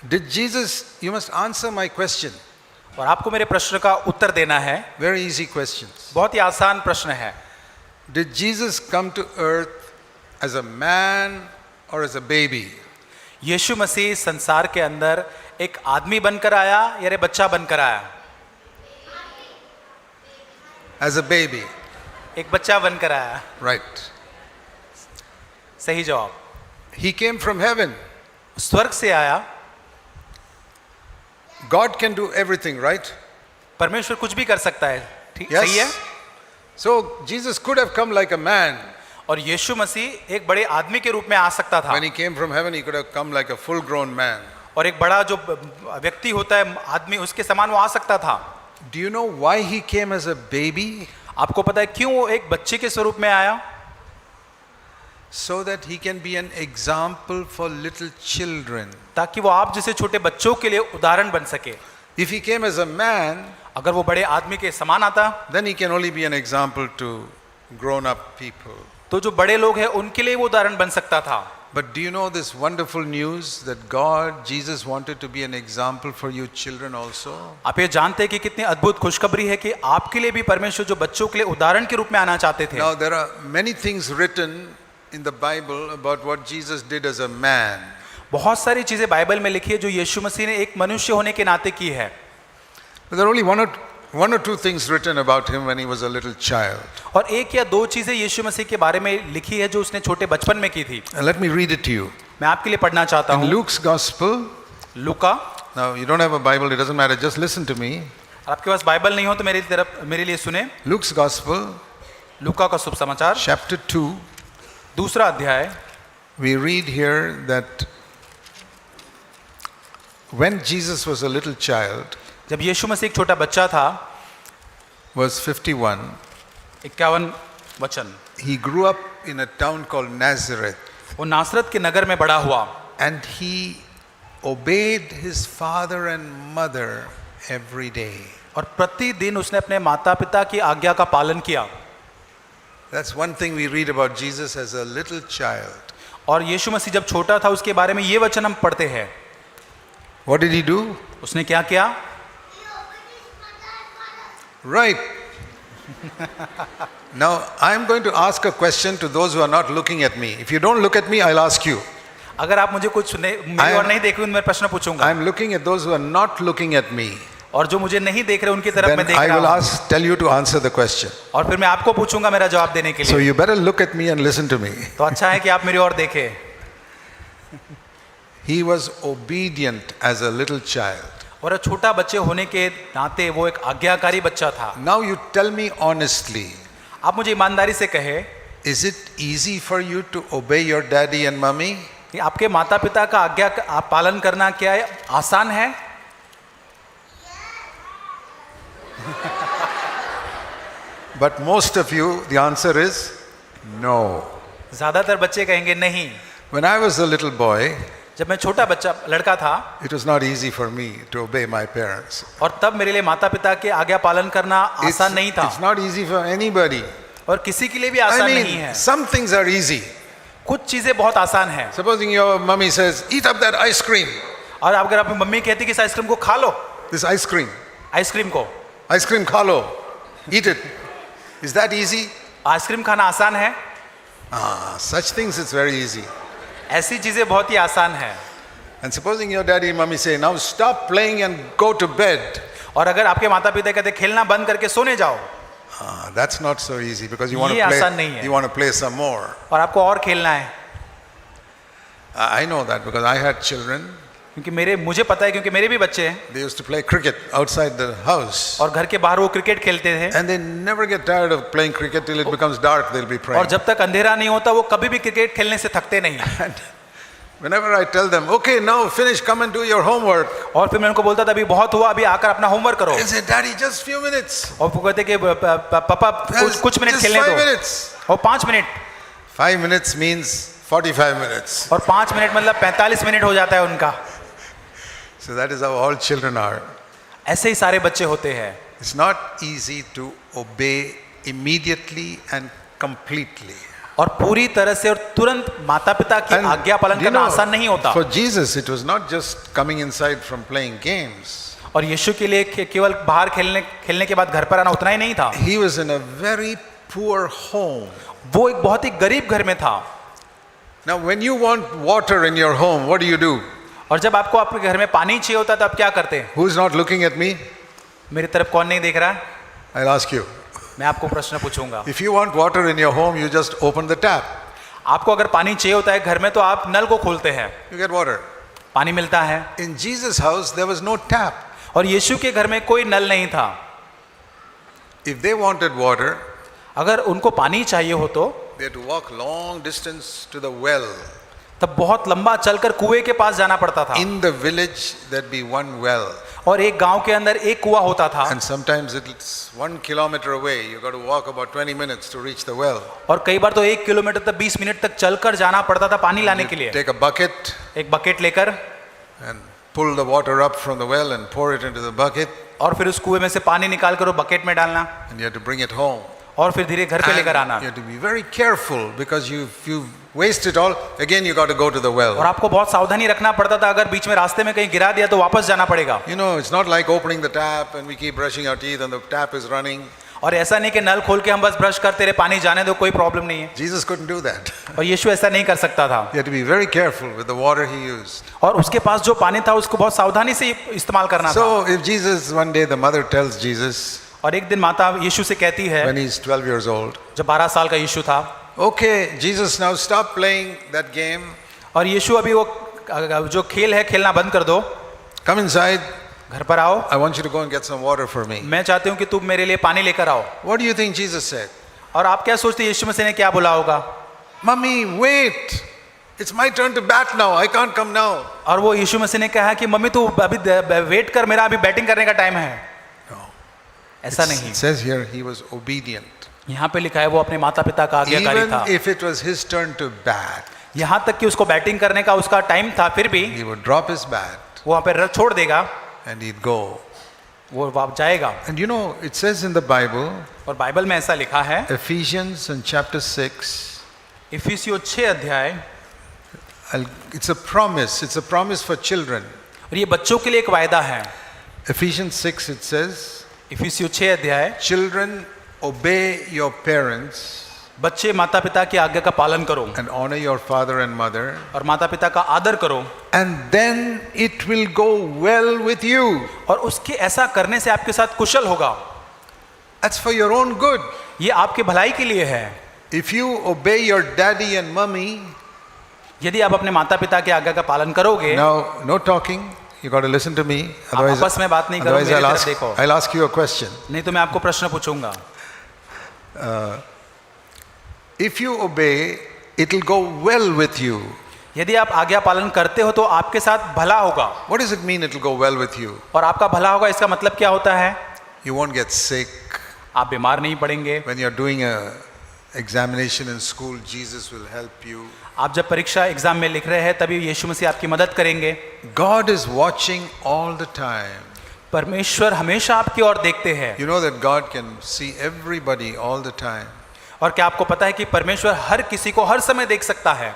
[SPEAKER 1] Did Jesus, you must answer my question.
[SPEAKER 2] और आपको मेरे प्रश्न का उत्तर देना है।
[SPEAKER 1] Very easy questions.
[SPEAKER 2] बहुत ही आसान प्रश्न है।
[SPEAKER 1] Did Jesus come to earth as a man or as a baby?
[SPEAKER 2] यीशु मसीह संसार के अंदर एक आदमी बनकर आया या रे बच्चा बनकर आया?
[SPEAKER 1] As a baby.
[SPEAKER 2] एक बच्चा बनकर आया।
[SPEAKER 1] Right.
[SPEAKER 2] सही जवाब।
[SPEAKER 1] He came from heaven.
[SPEAKER 2] स्वर्ग से आया।
[SPEAKER 1] God can do everything, right?
[SPEAKER 2] परमेश्वर कुछ भी कर सकता है, ठीक
[SPEAKER 1] Yes.
[SPEAKER 2] सही है?
[SPEAKER 1] So Jesus could have come like a man.
[SPEAKER 2] और यीशु मसीह एक बड़े आदमी के रूप में आ सकता था,
[SPEAKER 1] When he came from heaven, he could have come like a full grown man.
[SPEAKER 2] और एक बड़ा जो व्यक्ति होता है आदमी उसके समान वो आ सकता था।
[SPEAKER 1] Do you know why he came as a baby?
[SPEAKER 2] आपको पता है क्यों वो एक बच्चे के स्वरूप में आया?
[SPEAKER 1] So that he can be an example for little children.
[SPEAKER 2] ताकि वो आप जैसे छोटे बच्चों के लिए उदाहरण बन सके।
[SPEAKER 1] If he came as a man,
[SPEAKER 2] अगर वो बड़े आदमी के समान आता
[SPEAKER 1] then he can only be an example to grown up people.
[SPEAKER 2] तो जो बड़े लोग हैं उनके लिए वो उदाहरण बन सकता था।
[SPEAKER 1] But do you know this wonderful news that God, Jesus wanted to be an example for you children also?
[SPEAKER 2] आप ये जानते हैं कि कितनी अद्भुत खुशखबरी है कि आपके लिए भी परमेश्वर जो बच्चों के लिए उदाहरण के रूप में आना चाहते थे।
[SPEAKER 1] Now there are many things written in the Bible about what Jesus did as a man.
[SPEAKER 2] बहुत सारी चीजें बाइबल में लिखी है जो यीशु मसीह ने एक मनुष्य होने के नाते की है।
[SPEAKER 1] But there are only one or two things written about him when he was a little child.
[SPEAKER 2] और एक या दो चीजें यीशु मसीह के बारे में लिखी है जो उसने छोटे बचपन में की थी।
[SPEAKER 1] And let me read it to you.
[SPEAKER 2] मैं आपके लिए पढ़ना चाहता
[SPEAKER 1] In
[SPEAKER 2] हूँ।
[SPEAKER 1] Luke's Gospel,
[SPEAKER 2] Luka,
[SPEAKER 1] now you don't have a Bible, it doesn't matter, just listen to me.
[SPEAKER 2] आपके पास बाइबल नहीं हो तो मेरे लिए सुने।
[SPEAKER 1] Luke's Gospel,
[SPEAKER 2] लूका का शुभ समाचार
[SPEAKER 1] chapter 2,
[SPEAKER 2] दूसरा अध्याय,
[SPEAKER 1] we read here that when Jesus was a little child,
[SPEAKER 2] जब यीशु मसीह एक छोटा बच्चा था,
[SPEAKER 1] verse 51,
[SPEAKER 2] 51 वचन,
[SPEAKER 1] he grew up in a town called Nazareth,
[SPEAKER 2] वो नासरत के नगर में बड़ा हुआ
[SPEAKER 1] and he obeyed his father and mother every day.
[SPEAKER 2] और प्रतिदिन उसने अपने माता पिता की आज्ञा का पालन किया।
[SPEAKER 1] That's one thing we read about Jesus as a little child.
[SPEAKER 2] और यीशु मसीह जब छोटा था उसके बारे में ये वचन हम पढ़ते हैं।
[SPEAKER 1] What did he do?
[SPEAKER 2] उसने क्या किया?
[SPEAKER 1] Right. Now, I'm going to ask a question to those who are not looking at me. If you don't look at me, I'll ask you.
[SPEAKER 2] अगर आप मुझे कुछ मेरी ओर नहीं देख रहे, मैं प्रश्न पूछूंगा।
[SPEAKER 1] I'm looking at those who are not looking at me.
[SPEAKER 2] और जो मुझे नहीं देख रहे उनकी तरफ
[SPEAKER 1] Then
[SPEAKER 2] मैं देख
[SPEAKER 1] I will
[SPEAKER 2] रहा हूँ।
[SPEAKER 1] tell you to answer the question.
[SPEAKER 2] और फिर मैं आपको पूछूंगा मेरा जवाब देने के
[SPEAKER 1] So
[SPEAKER 2] लिए।
[SPEAKER 1] you better look at me and listen to me.
[SPEAKER 2] तो अच्छा है कि आप मेरी ओर देखें।
[SPEAKER 1] He was obedient as a little child.
[SPEAKER 2] और छोटा बच्चे होने के नाते वो एक आज्ञाकारी बच्चा था।
[SPEAKER 1] Now you tell me honestly,
[SPEAKER 2] आप मुझे ईमानदारी से कहे,
[SPEAKER 1] is it easy for you to obey your daddy and mommy?
[SPEAKER 2] कि आपके माता पिता का आज्ञा आप पालन करना क्या है, आसान है?
[SPEAKER 1] But most of you, the answer is no.
[SPEAKER 2] ज्यादातर बच्चे कहेंगे नहीं।
[SPEAKER 1] When I was a little boy,
[SPEAKER 2] जब मैं छोटा बच्चा लड़का था
[SPEAKER 1] it was not easy for me to obey my parents.
[SPEAKER 2] और तब मेरे लिए माता पिता के आज्ञा पालन करना आसान नहीं था
[SPEAKER 1] It's not easy for anybody.
[SPEAKER 2] और किसी के लिए भी
[SPEAKER 1] I
[SPEAKER 2] आसान नहीं
[SPEAKER 1] mean,
[SPEAKER 2] है।
[SPEAKER 1] some things are easy.
[SPEAKER 2] कुछ चीजें बहुत आसान है।
[SPEAKER 1] Supposing your mummy says, eat up that ice cream.
[SPEAKER 2] और अगर आपकी मम्मी कहती कि इस आइसक्रीम को खा लो,
[SPEAKER 1] This ice cream.
[SPEAKER 2] आइसक्रीम को,
[SPEAKER 1] Ice cream खा लो. Eat it. Is that easy?
[SPEAKER 2] Ice cream खाना आसान है?
[SPEAKER 1] Such things it's very easy.
[SPEAKER 2] ऐसी चीजें बहुत ही आसान है।
[SPEAKER 1] And supposing your daddy and mummy say, now stop playing and go to bed.
[SPEAKER 2] और अगर आपके माता पिता कहते खेलना बंद करके सोने जाओ,
[SPEAKER 1] That's not so easy because you want
[SPEAKER 2] ये
[SPEAKER 1] to
[SPEAKER 2] आसान नहीं
[SPEAKER 1] play.
[SPEAKER 2] है।
[SPEAKER 1] You want to play some more.
[SPEAKER 2] और आपको और खेलना है,
[SPEAKER 1] I know that because I had children.
[SPEAKER 2] क्योंकि मुझे पता है, क्योंकि मेरे भी बच्चे हैं
[SPEAKER 1] They used to play cricket outside the house.
[SPEAKER 2] और घर के बाहर वो क्रिकेट खेलते थे।
[SPEAKER 1] And they never get tired of playing cricket till it becomes dark. They'll be
[SPEAKER 2] और
[SPEAKER 1] praying.
[SPEAKER 2] जब तक अंधेरा नहीं होता वो कभी भी क्रिकेट खेलने से थकते नहीं।
[SPEAKER 1] And whenever I tell them, okay, now finish, come and do your homework.
[SPEAKER 2] और फिर मैं उनको बोलता था अभी बहुत हुआ, अभी आकर अपना होमवर्क करो।
[SPEAKER 1] They say, Daddy, just few minutes.
[SPEAKER 2] और वो कहते कि पापा कुछ मिनट
[SPEAKER 1] Just
[SPEAKER 2] खेलने
[SPEAKER 1] 5
[SPEAKER 2] दो।
[SPEAKER 1] minutes.
[SPEAKER 2] और 5 मिनट,
[SPEAKER 1] 5 minutes means 45 minutes.
[SPEAKER 2] और 5 मिनट मतलब 45 मिनट हो जाता है उनका।
[SPEAKER 1] So that is how all children are.
[SPEAKER 2] ऐसे ही सारे बच्चे होते हैं।
[SPEAKER 1] It's not easy to obey immediately and completely.
[SPEAKER 2] और पूरी तरह से और तुरंत माता पिता की
[SPEAKER 1] And
[SPEAKER 2] आज्ञा पालन
[SPEAKER 1] do you
[SPEAKER 2] करना
[SPEAKER 1] know,
[SPEAKER 2] आसान नहीं होता।
[SPEAKER 1] for Jesus, it was not just coming inside from playing games.
[SPEAKER 2] और यीशु के लिए केवल बाहर खेलने के बाद घर पर आना उतना ही नहीं था।
[SPEAKER 1] He was in a very poor home.
[SPEAKER 2] वो एक बहुत ही गरीब घर में था।
[SPEAKER 1] Now, when you want water in your home, what do?
[SPEAKER 2] और जब आपको आपके घर में पानी चाहिए होता है तो आप क्या करते हैं?
[SPEAKER 1] Who's not looking at me?
[SPEAKER 2] मेरी तरफ कौन नहीं देख रहा है?
[SPEAKER 1] I'll ask you.
[SPEAKER 2] मैं आपको प्रश्न पूछूंगा।
[SPEAKER 1] If you want water in your home, you just open the tap.
[SPEAKER 2] आपको अगर पानी चाहिए होता है घर में तो आप नल को खोलते हैं,
[SPEAKER 1] You get water.
[SPEAKER 2] पानी मिलता है।
[SPEAKER 1] In Jesus' house, there was no tap.
[SPEAKER 2] और यीशु के घर में कोई नल नहीं था।
[SPEAKER 1] If they wanted water,
[SPEAKER 2] अगर उनको पानी चाहिए हो तो
[SPEAKER 1] they had to walk long distance to the well.
[SPEAKER 2] तब बहुत लंबा चलकर कुएं के पास जाना पड़ता था।
[SPEAKER 1] In the village, there'd be one well.
[SPEAKER 2] और एक गांव के अंदर एक कुआं होता था।
[SPEAKER 1] And sometimes it's 1 kilometer away. You got to walk about 20 minutes to reach the well.
[SPEAKER 2] और कई बार तो 1 किलोमीटर तक 20 मिनट तक चलकर जाना पड़ता था पानी लाने के लिए।
[SPEAKER 1] Take a bucket
[SPEAKER 2] एक बकेट लेकर
[SPEAKER 1] and pull the water up from the well and pour it into the bucket,
[SPEAKER 2] और फिर उस कुएं में से पानी निकाल कर वो बकेट में डालना
[SPEAKER 1] and you have to bring it home.
[SPEAKER 2] और फिर धीरे घर पे लेकर आना।
[SPEAKER 1] And you have to be very careful because if you waste it all, again you got to go to the
[SPEAKER 2] और
[SPEAKER 1] well.
[SPEAKER 2] आपको बहुत सावधानी रखना पड़ता था, अगर बीच में रास्ते में कहीं गिरा दिया तो वापस जाना पड़ेगा।
[SPEAKER 1] You know, it's not like opening the tap and we keep brushing our teeth and the tap is running.
[SPEAKER 2] और ऐसा नहीं कि नल खोल के हम बस ब्रश करते रहे, पानी जाने दो, कोई प्रॉब्लम नहीं है।
[SPEAKER 1] Jesus couldn't do that.
[SPEAKER 2] और यीशु ऐसा नहीं कर सकता था।
[SPEAKER 1] He had to be very careful with the water he used.
[SPEAKER 2] और उसके पास जो पानी था उसको बहुत सावधानी से इस्तेमाल करना था।
[SPEAKER 1] So if Jesus, one day the mother tells Jesus
[SPEAKER 2] और एक दिन माता यीशु से कहती है,
[SPEAKER 1] when he's 12 years old,
[SPEAKER 2] जब 12 साल का यीशु था,
[SPEAKER 1] okay, Jesus, now stop playing that game.
[SPEAKER 2] और यीशु अभी वो जो खेल है खेलना बंद कर दो,
[SPEAKER 1] Come inside.
[SPEAKER 2] घर पर आओ,
[SPEAKER 1] I want you to go and get some water for me.
[SPEAKER 2] मैं चाहती हूँ कि तुम मेरे लिए पानी लेकर आओ।
[SPEAKER 1] What do you think Jesus said?
[SPEAKER 2] और आप क्या सोचते हैं यीशु मसीह ने क्या बोला होगा?
[SPEAKER 1] Mummy, wait. It's my turn to bat now. I can't come now.
[SPEAKER 2] और वो यीशु मसीह ने कहा कि मम्मी तू अभी वेट कर, मेरा अभी बैटिंग करने का टाइम है।
[SPEAKER 1] No.
[SPEAKER 2] ऐसा नहीं।
[SPEAKER 1] It says here he was obedient.
[SPEAKER 2] यहाँ पे लिखा है वो अपने माता पिता का आज्ञाकारी
[SPEAKER 1] Even
[SPEAKER 2] था।
[SPEAKER 1] if it was his turn to bat,
[SPEAKER 2] यहाँ तक कि उसको बैटिंग करने का उसका टाइम था, फिर भी
[SPEAKER 1] he would drop his bat
[SPEAKER 2] वो वहाँ पे छोड़ देगा,
[SPEAKER 1] and he'd go.
[SPEAKER 2] वो वापस जाएगा।
[SPEAKER 1] And you know, it says in the Bible,
[SPEAKER 2] और बाइबल में ऐसा लिखा है,
[SPEAKER 1] Ephesians in chapter 6,
[SPEAKER 2] इफिसियों 6 अध्याय,
[SPEAKER 1] it's a promise for children.
[SPEAKER 2] और ये बच्चों के लिए एक वायदा है।
[SPEAKER 1] Ephesians 6, it says,
[SPEAKER 2] इफिसियों 6 अध्याय,
[SPEAKER 1] children, obey your parents
[SPEAKER 2] बच्चे माता पिता की आज्ञा का पालन करो
[SPEAKER 1] and honor your father and mother,
[SPEAKER 2] और माता पिता का आदर करो,
[SPEAKER 1] and then it will go well with you.
[SPEAKER 2] और उसके ऐसा करने से आपके साथ कुशल होगा।
[SPEAKER 1] That's for your own good.
[SPEAKER 2] ये आपके भलाई के लिए है।
[SPEAKER 1] If you obey your daddy and mummy,
[SPEAKER 2] यदि आप अपने माता पिता की आज्ञा का पालन करोगे,
[SPEAKER 1] now no talking, you got to listen to me.
[SPEAKER 2] आप आपस में बात नहीं करो, मेरी तरफ देखो।
[SPEAKER 1] I'll ask you a question.
[SPEAKER 2] नहीं तो मैं आपको प्रश्न पूछूंगा।
[SPEAKER 1] If you obey, it will go well with you.
[SPEAKER 2] यदि आप आज्ञा पालन करते हो तो आपके साथ भला होगा।
[SPEAKER 1] What does it mean it will go well with you?
[SPEAKER 2] और आपका भला होगा इसका मतलब क्या होता है?
[SPEAKER 1] You won't get sick.
[SPEAKER 2] आप बीमार नहीं पड़ेंगे।
[SPEAKER 1] When you're doing a examination in school, Jesus will help you.
[SPEAKER 2] आप जब परीक्षा एग्जाम में लिख रहे हैं तभी यीशु मसीह आपकी मदद करेंगे।
[SPEAKER 1] God is watching all the time.
[SPEAKER 2] परमेश्वर हमेशा आपकी ओर देखते हैं।
[SPEAKER 1] You know that God can see everybody all the time.
[SPEAKER 2] और क्या आपको पता है कि परमेश्वर हर किसी को हर समय देख सकता है?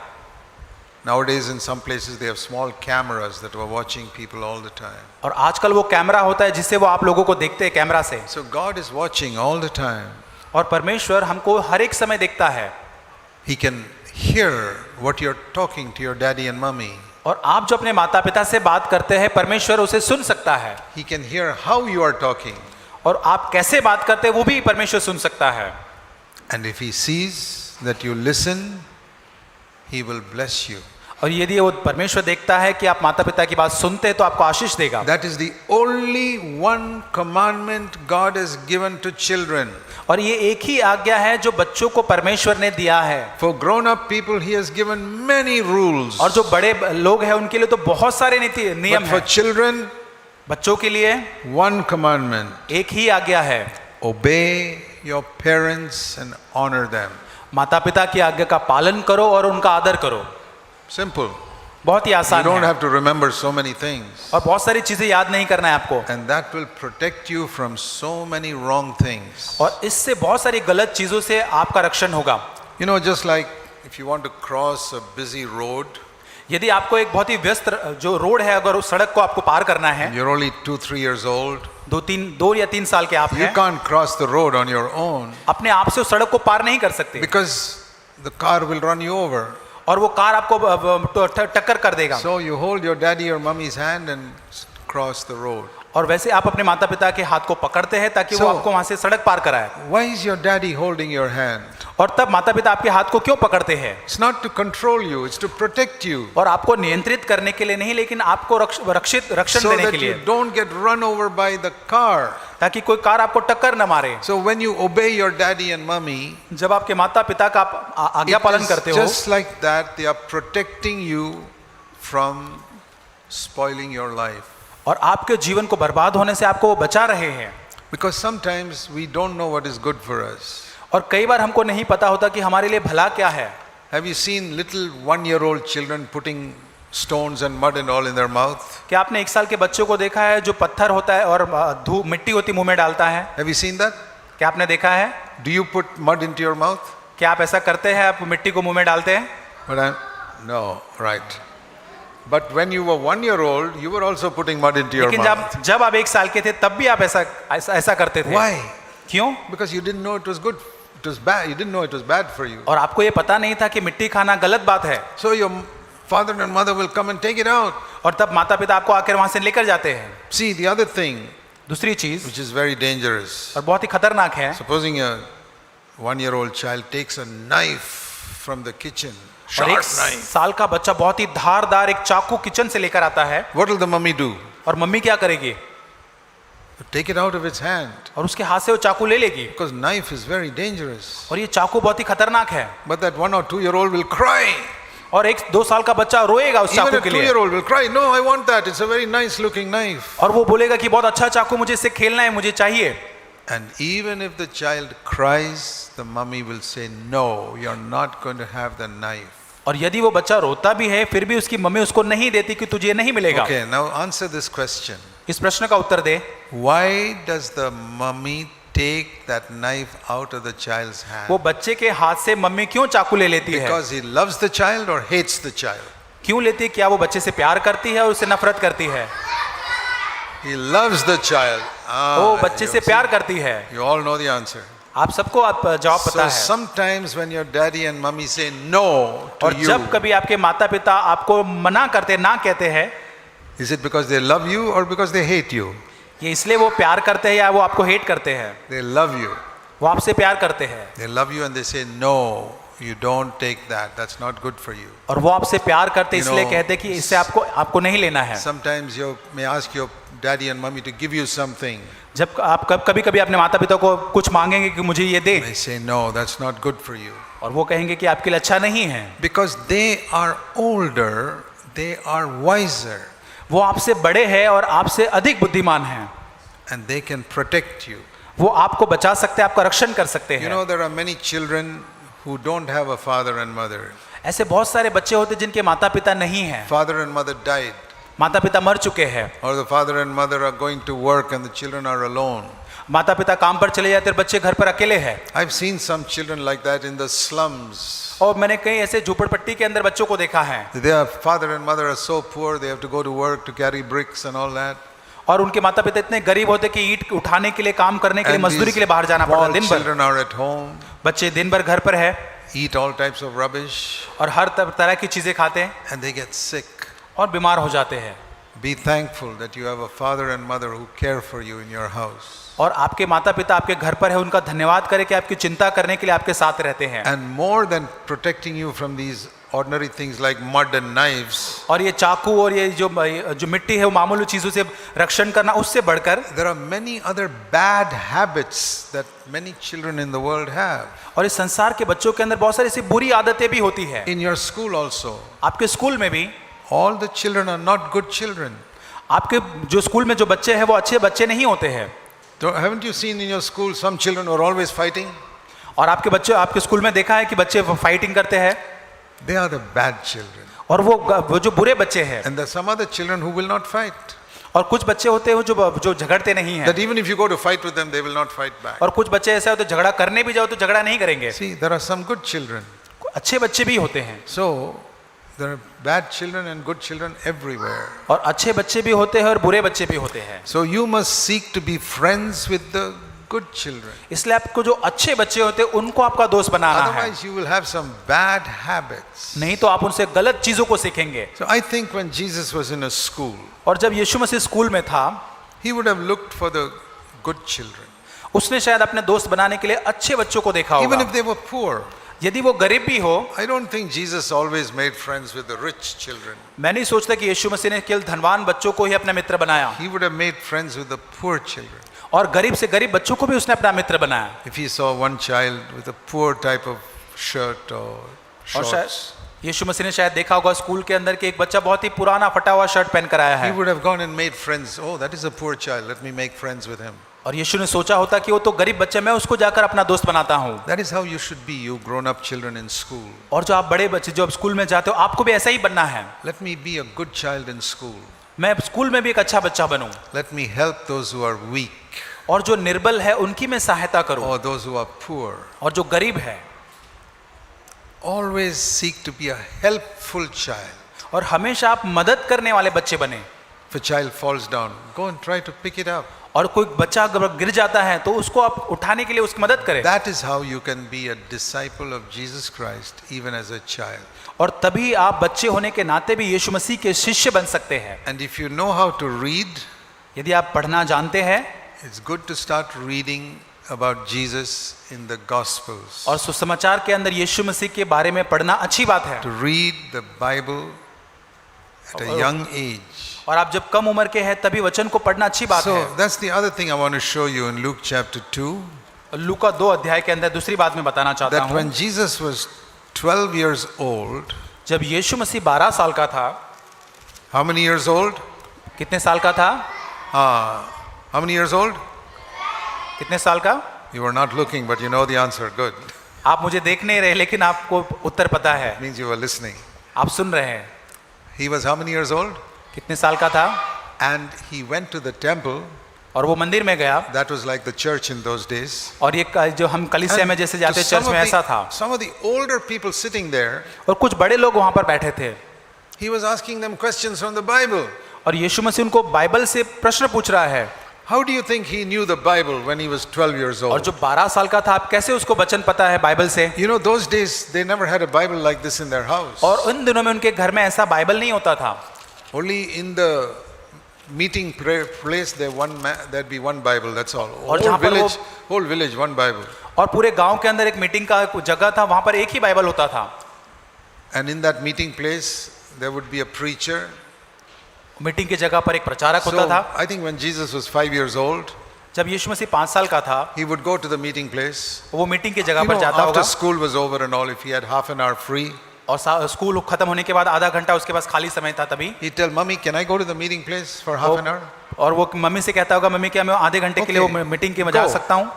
[SPEAKER 1] Nowadays in some places they have small cameras that were watching people all the time.
[SPEAKER 2] और आजकल वो कैमरा होता है जिससे वो आप लोगों को देखते हैं कैमरा से।
[SPEAKER 1] So God is watching all the time.
[SPEAKER 2] और परमेश्वर हमको हर एक समय देखता है।
[SPEAKER 1] He can hear what you're talking to your daddy and mummy.
[SPEAKER 2] और आप जो अपने माता पिता से बात करते हैं परमेश्वर उसे सुन सकता है।
[SPEAKER 1] He can hear how you are talking.
[SPEAKER 2] और आप कैसे बात करते हैं वो भी परमेश्वर सुन सकता है।
[SPEAKER 1] And if he sees that you listen, he will bless you.
[SPEAKER 2] और यदि वो परमेश्वर देखता है कि आप माता पिता की बात सुनते हैं तो आपको आशीष देगा।
[SPEAKER 1] That is the only one commandment God has given to children.
[SPEAKER 2] और ये एक ही आज्ञा है जो बच्चों को परमेश्वर ने दिया है।
[SPEAKER 1] For grown-up people, he has given many rules.
[SPEAKER 2] और जो बड़े लोग हैं उनके लिए तो बहुत सारे नीति नियम
[SPEAKER 1] But for
[SPEAKER 2] हैं।
[SPEAKER 1] children,
[SPEAKER 2] बच्चों के लिए
[SPEAKER 1] one commandment.
[SPEAKER 2] एक ही आज्ञा है,
[SPEAKER 1] Obey your parents and honor them.
[SPEAKER 2] माता पिता की आज्ञा का पालन करो और उनका आदर करो।
[SPEAKER 1] Simple.
[SPEAKER 2] बहुत ही
[SPEAKER 1] You
[SPEAKER 2] आसान
[SPEAKER 1] don't
[SPEAKER 2] है
[SPEAKER 1] have to remember so many things.
[SPEAKER 2] और बहुत सारी चीजें याद नहीं करना है आपको।
[SPEAKER 1] And that will protect you from so many wrong things.
[SPEAKER 2] और इससे बहुत सारी गलत चीजों से आपका रक्षण होगा।
[SPEAKER 1] You know, just like if you want to cross a busy road,
[SPEAKER 2] यदि आपको एक बहुत ही व्यस्त जो रोड है अगर उस सड़क को आपको पार करना है,
[SPEAKER 1] you're only 2-3 years old,
[SPEAKER 2] 2 या 3 साल के आप
[SPEAKER 1] you
[SPEAKER 2] हैं,
[SPEAKER 1] can't cross the road on your own
[SPEAKER 2] अपने आप से उस सड़क को पार नहीं कर सकते
[SPEAKER 1] because the car will run you over.
[SPEAKER 2] और वो कार आपको टक्कर कर देगा।
[SPEAKER 1] So you hold your daddy or mummy's hand and cross the road.
[SPEAKER 2] और वैसे आप अपने माता पिता के हाथ को पकड़ते हैं ताकि वो आपको वहां से सड़क पार कराए।
[SPEAKER 1] Why is your daddy holding your hand?
[SPEAKER 2] और तब माता पिता आपके हाथ को क्यों पकड़ते हैं?
[SPEAKER 1] It's not to control you, it's to protect you.
[SPEAKER 2] और आपको नियंत्रित करने के लिए नहीं, लेकिन आपको रक्षण
[SPEAKER 1] So
[SPEAKER 2] देने
[SPEAKER 1] that
[SPEAKER 2] के
[SPEAKER 1] you
[SPEAKER 2] लिए,
[SPEAKER 1] don't get run over by the car.
[SPEAKER 2] ताकि कोई कार आपको टक्कर न मारे।
[SPEAKER 1] So when you obey your daddy and mummy,
[SPEAKER 2] जब आपके माता पिता का आप आज्ञा
[SPEAKER 1] it
[SPEAKER 2] पालन
[SPEAKER 1] is
[SPEAKER 2] करते हो,
[SPEAKER 1] just like that, they are protecting you from spoiling your life.
[SPEAKER 2] और आपके जीवन को बर्बाद होने से आपको वो बचा रहे हैं।
[SPEAKER 1] Because sometimes we don't know what is good for us.
[SPEAKER 2] और कई बार हमको नहीं पता होता कि हमारे लिए भला क्या है।
[SPEAKER 1] Have you seen little 1-year-old children putting stones and mud and all in their mouth?
[SPEAKER 2] क्या आपने 1 साल के बच्चों को देखा है जो पत्थर होता है और मिट्टी होती मुंह में डालता है?
[SPEAKER 1] Have you seen that?
[SPEAKER 2] क्या आपने देखा है?
[SPEAKER 1] Do you put mud into your mouth?
[SPEAKER 2] क्या आप ऐसा करते हैं? आप मिट्टी को मुंह में डालते हैं?
[SPEAKER 1] No, right. But when you were 1-year-old, you were also putting mud into your
[SPEAKER 2] लेकिन
[SPEAKER 1] mouth.
[SPEAKER 2] जब आप 1 साल के थे तब भी आप ऐसा करते थे।
[SPEAKER 1] Why?
[SPEAKER 2] क्यों?
[SPEAKER 1] Because you didn't know it was good. It was bad. You didn't know it was bad for you.
[SPEAKER 2] और आपको ये पता नहीं था कि मिट्टी खाना गलत बात है।
[SPEAKER 1] So your father and mother will come and take it out.
[SPEAKER 2] और तब माता पिता आपको आकर वहां से लेकर जाते हैं।
[SPEAKER 1] See, the other thing,
[SPEAKER 2] दूसरी चीज
[SPEAKER 1] which is very dangerous.
[SPEAKER 2] और बहुत ही खतरनाक है,
[SPEAKER 1] Supposing a 1-year-old child takes a knife from the kitchen,
[SPEAKER 2] और
[SPEAKER 1] sharp
[SPEAKER 2] 1
[SPEAKER 1] knife.
[SPEAKER 2] साल का बच्चा बहुत ही धारदार एक चाकू किचन से लेकर आता है,
[SPEAKER 1] What will the mummy do?
[SPEAKER 2] और मम्मी क्या करेगी?
[SPEAKER 1] take it out of its hand,
[SPEAKER 2] और उसके हाथ से वो चाकू ले लेगी,
[SPEAKER 1] because knife is very dangerous.
[SPEAKER 2] और ये चाकू बहुत ही खतरनाक है।
[SPEAKER 1] But that 1 or 2-year-old will cry.
[SPEAKER 2] और 1-2 साल का बच्चा रोएगा उस
[SPEAKER 1] Even
[SPEAKER 2] चाकू
[SPEAKER 1] a
[SPEAKER 2] के लिए,
[SPEAKER 1] 2-year-old will cry, no, I want that. It's a very nice looking knife.
[SPEAKER 2] और वो बोलेगा कि बहुत अच्छा चाकू, मुझे इससे खेलना है, मुझे चाहिए।
[SPEAKER 1] And even if the child cries, the mummy will say, no, you're not going to have the knife.
[SPEAKER 2] और यदि वो बच्चा रोता भी है, फिर भी उसकी मम्मी उसको नहीं देती कि तुझे नहीं मिलेगा।
[SPEAKER 1] Okay, now answer this question.
[SPEAKER 2] इस प्रश्न का उत्तर दे,
[SPEAKER 1] Why does the mummy take that knife out of the child's hand?
[SPEAKER 2] वो बच्चे के हाथ से मम्मी क्यों चाकू ले लेती है?
[SPEAKER 1] Because he loves the child or hates the child?
[SPEAKER 2] क्यों लेती है? क्या वो बच्चे से प्यार करती है और उससे नफरत करती है?
[SPEAKER 1] He loves the child.
[SPEAKER 2] वो बच्चे से प्यार करती है।
[SPEAKER 1] You all know the answer.
[SPEAKER 2] आप सबको जवाब पता
[SPEAKER 1] So
[SPEAKER 2] है।
[SPEAKER 1] sometimes when your daddy and mummy say no to
[SPEAKER 2] और
[SPEAKER 1] you,
[SPEAKER 2] जब कभी आपके माता पिता आपको मना करते, ना कहते हैं,
[SPEAKER 1] is it because they love you or because they hate you?
[SPEAKER 2] ये इसलिए वो प्यार करते हैं या वो आपको हेट करते हैं?
[SPEAKER 1] They love you.
[SPEAKER 2] वो आपसे प्यार करते हैं,
[SPEAKER 1] They love you and they say no, you don't take that. That's not good for you.
[SPEAKER 2] और वो आपसे प्यार करते
[SPEAKER 1] You
[SPEAKER 2] इसलिए
[SPEAKER 1] know,
[SPEAKER 2] कहते कि इससे आपको नहीं लेना है।
[SPEAKER 1] Sometimes you may ask your daddy and mummy to give you something.
[SPEAKER 2] जब आप कभी कभी अपने माता पिता को कुछ मांगेंगे कि मुझे ये दे,
[SPEAKER 1] They say no, that's not good for you.
[SPEAKER 2] और वो कहेंगे कि आपके लिए अच्छा नहीं है।
[SPEAKER 1] Because they are older, they are wiser,
[SPEAKER 2] वो आपसे बड़े हैं और आपसे अधिक बुद्धिमान हैं,
[SPEAKER 1] and they can protect you.
[SPEAKER 2] वो आपको बचा सकते हैं, आपका रक्षण कर सकते
[SPEAKER 1] You
[SPEAKER 2] हैं।
[SPEAKER 1] know, there are many children who don't have a father and mother.
[SPEAKER 2] ऐसे बहुत सारे बच्चे होते हैं जिनके माता पिता नहीं हैं,
[SPEAKER 1] Father and mother died,
[SPEAKER 2] माता पिता मर चुके हैं,
[SPEAKER 1] or the father and mother are going to work and the children are alone.
[SPEAKER 2] माता पिता काम पर चले जाते हैं, बच्चे घर पर अकेले हैं।
[SPEAKER 1] I've seen some children like that in the slums.
[SPEAKER 2] और मैंने कई ऐसे झोपड़पट्टी के अंदर बच्चों को देखा है,
[SPEAKER 1] Their father and mother are so poor, they have to go to work to carry bricks and all that.
[SPEAKER 2] और उनके माता पिता इतने गरीब होते कि ईंट उठाने के लिए, काम करने के लिए,
[SPEAKER 1] And
[SPEAKER 2] मजदूरी
[SPEAKER 1] these
[SPEAKER 2] के लिए बाहर जाना पड़ता है
[SPEAKER 1] small
[SPEAKER 2] दिन भर।
[SPEAKER 1] children are at home,
[SPEAKER 2] बच्चे दिन भर घर पर है
[SPEAKER 1] eat all types of rubbish,
[SPEAKER 2] और हर तरह की चीजें खाते हैं
[SPEAKER 1] and they get sick.
[SPEAKER 2] और बीमार हो जाते हैं।
[SPEAKER 1] Be thankful that you have a father and mother who care for you in your house.
[SPEAKER 2] और आपके माता पिता आपके घर पर है, उनका धन्यवाद करें कि आपकी चिंता करने के लिए आपके साथ रहते हैं।
[SPEAKER 1] And more than protecting you from these ordinary things like mud and knives,
[SPEAKER 2] और ये चाकू और ये जो मिट्टी है, वो मामूली चीजों से रक्षण करना, उससे बढ़कर
[SPEAKER 1] there are many other bad habits that many children in the world have.
[SPEAKER 2] और इस संसार के बच्चों के अंदर बहुत सारी ऐसी बुरी आदतें भी होती है।
[SPEAKER 1] In your school also,
[SPEAKER 2] आपके स्कूल में भी
[SPEAKER 1] all the children are not good children.
[SPEAKER 2] आपके जो स्कूल में जो बच्चे हैं वो अच्छे बच्चे नहीं होते हैं।
[SPEAKER 1] So haven't you seen in your school some children who are always fighting?
[SPEAKER 2] और आपके बच्चे, आपके स्कूल में देखा है कि बच्चे फाइटिंग करते हैं,
[SPEAKER 1] They are the bad children.
[SPEAKER 2] और वो जो बुरे बच्चे हैं।
[SPEAKER 1] And there are some other children who will not fight.
[SPEAKER 2] और कुछ बच्चे होते हैं जो झगड़ते नहीं हैं,
[SPEAKER 1] That even if you go to fight with them, they will not fight back.
[SPEAKER 2] और कुछ बच्चे ऐसे होते हैं झगड़ा करने भी जाओ तो झगड़ा नहीं करेंगे।
[SPEAKER 1] See, there are some good children.
[SPEAKER 2] अच्छे बच्चे भी होते हैं,
[SPEAKER 1] So, there are bad children and good children everywhere.
[SPEAKER 2] और अच्छे बच्चे भी होते हैं और बुरे बच्चे भी होते हैं।
[SPEAKER 1] So you must seek to be friends with the good children.
[SPEAKER 2] इसलिए आपको जो अच्छे बच्चे होते हैं उनको आपका दोस्त बनाना है,
[SPEAKER 1] Otherwise, you will have some bad habits.
[SPEAKER 2] नहीं तो आप उनसे गलत चीजों को सीखेंगे।
[SPEAKER 1] So I think when Jesus was in a school,
[SPEAKER 2] और जब यीशु मसीह स्कूल में था,
[SPEAKER 1] he would have looked for the good children,
[SPEAKER 2] उसने शायद अपने दोस्त बनाने के लिए अच्छे बच्चों को देखा
[SPEAKER 1] even
[SPEAKER 2] होगा।
[SPEAKER 1] if they were poor.
[SPEAKER 2] यदि वो गरीब भी हो,
[SPEAKER 1] I don't think Jesus always made friends with the rich children.
[SPEAKER 2] मैं नहीं सोचता कि यीशु मसीह ने केवल धनवान बच्चों को ही अपना मित्र बनाया,
[SPEAKER 1] He would have made friends with the poor children.
[SPEAKER 2] और गरीब से गरीब बच्चों को भी उसने अपना मित्र बनाया।
[SPEAKER 1] If he saw one child with a poor type of shirt or
[SPEAKER 2] और शायद
[SPEAKER 1] shorts,
[SPEAKER 2] यीशु मसीह ने शायद देखा होगा स्कूल के अंदर कि एक बच्चा बहुत ही पुराना फटा हुआ शर्ट पहन कर आया
[SPEAKER 1] he
[SPEAKER 2] है,
[SPEAKER 1] would have gone and made friends. Oh, that is a poor child. Let me make friends with him.
[SPEAKER 2] और यीशु ने सोचा होता कि वो तो गरीब बच्चा, मैं उसको जाकर अपना दोस्त बनाता हूँ।
[SPEAKER 1] That is how you should be, you grown-up children in school.
[SPEAKER 2] और जो आप बड़े बच्चे जो आप स्कूल में जाते हो, आपको भी ऐसा ही बनना है।
[SPEAKER 1] Let me be a good child in school.
[SPEAKER 2] मैं स्कूल में भी एक अच्छा बच्चा बनूं,
[SPEAKER 1] Let me help those who are weak
[SPEAKER 2] और जो निर्बल है उनकी मैं सहायता करूं,
[SPEAKER 1] or those who are poor.
[SPEAKER 2] और जो गरीब है,
[SPEAKER 1] Always seek to be a helpful child.
[SPEAKER 2] और हमेशा आप मदद करने वाले बच्चे बने।
[SPEAKER 1] If a child falls down, go and try to pick it up.
[SPEAKER 2] और कोई बच्चा अगर गिर जाता है तो उसको आप उठाने के लिए उसकी मदद करें।
[SPEAKER 1] That is how you can be a disciple of Jesus Christ even as a child.
[SPEAKER 2] और तभी आप बच्चे होने के नाते भी यीशु मसीह के शिष्य बन सकते हैं।
[SPEAKER 1] And if you know how to read,
[SPEAKER 2] यदि आप पढ़ना जानते हैं,
[SPEAKER 1] it's good to start reading about Jesus in the Gospels.
[SPEAKER 2] और सुसमाचार के अंदर यीशु मसीह के बारे में पढ़ना अच्छी बात है।
[SPEAKER 1] To read the Bible at a young age.
[SPEAKER 2] और आप जब कम उम्र के हैं तभी वचन को पढ़ना अच्छी बात
[SPEAKER 1] So
[SPEAKER 2] है।
[SPEAKER 1] that's the other thing I want to show you in Luke chapter 2,
[SPEAKER 2] लूका 2 अध्याय के अंदर दूसरी बात मैं बताना चाहता
[SPEAKER 1] that
[SPEAKER 2] हूँ।
[SPEAKER 1] when Jesus was 12 years old,
[SPEAKER 2] जब यीशु मसीह 12 साल का था,
[SPEAKER 1] how many years old?
[SPEAKER 2] कितने साल का था?
[SPEAKER 1] How many years old?
[SPEAKER 2] कितने साल का?
[SPEAKER 1] You were not looking, but you know the answer. Good.
[SPEAKER 2] आप मुझे देख नहीं रहे लेकिन आपको उत्तर पता है,
[SPEAKER 1] Means you were listening.
[SPEAKER 2] आप सुन रहे हैं।
[SPEAKER 1] He was how many years old?
[SPEAKER 2] कितने साल का था?
[SPEAKER 1] And he went to the temple.
[SPEAKER 2] और वो मंदिर में गया,
[SPEAKER 1] That was like the church in those days.
[SPEAKER 2] और ये जो हम कलीसिया में जैसे जाते
[SPEAKER 1] to
[SPEAKER 2] चर्च में ऐसा था,
[SPEAKER 1] some of the older people sitting there,
[SPEAKER 2] और कुछ बड़े लोग वहां पर बैठे थे,
[SPEAKER 1] he was asking them questions from the Bible.
[SPEAKER 2] और यीशु मसीह उनको बाइबल से प्रश्न पूछ रहा है।
[SPEAKER 1] How do you think he knew the Bible when he was 12 years
[SPEAKER 2] और
[SPEAKER 1] old?
[SPEAKER 2] जो 12 साल का था, आप कैसे उसको वचन पता है बाइबल से?
[SPEAKER 1] You know, those days they never had a Bible like this in their house.
[SPEAKER 2] और उन दिनों में उनके घर में ऐसा बाइबल नहीं होता था।
[SPEAKER 1] Only in the meeting place there'd be one Bible. That's all.
[SPEAKER 2] और जहाँ पर
[SPEAKER 1] Whole village, one Bible.
[SPEAKER 2] और पूरे गांव के अंदर एक मीटिंग का जगह था, वहां पर एक ही बाइबल होता था।
[SPEAKER 1] And in that meeting place there would be a preacher.
[SPEAKER 2] Meeting की जगह पर एक प्रचारक होता
[SPEAKER 1] So
[SPEAKER 2] था।
[SPEAKER 1] I think when Jesus was 5 years old,
[SPEAKER 2] जब यीशु मसीह 5 साल का था,
[SPEAKER 1] he would go to the meeting place.
[SPEAKER 2] वो मीटिंग की जगह
[SPEAKER 1] You
[SPEAKER 2] पर
[SPEAKER 1] know,
[SPEAKER 2] जाता
[SPEAKER 1] after
[SPEAKER 2] होगा,
[SPEAKER 1] school was over and all, if he had half an hour free,
[SPEAKER 2] और स्कूल खत्म होने के बाद आधा घंटा उसके पास खाली समय था, तभी
[SPEAKER 1] he'd tell Mummy, can I go to the meeting place for half an hour?
[SPEAKER 2] और वो मम्मी से कहता होगा, मम्मी क्या मैं आधे घंटे के लिए वो
[SPEAKER 1] Okay.
[SPEAKER 2] मीटिंग के में जा
[SPEAKER 1] Go.
[SPEAKER 2] सकता हूँ?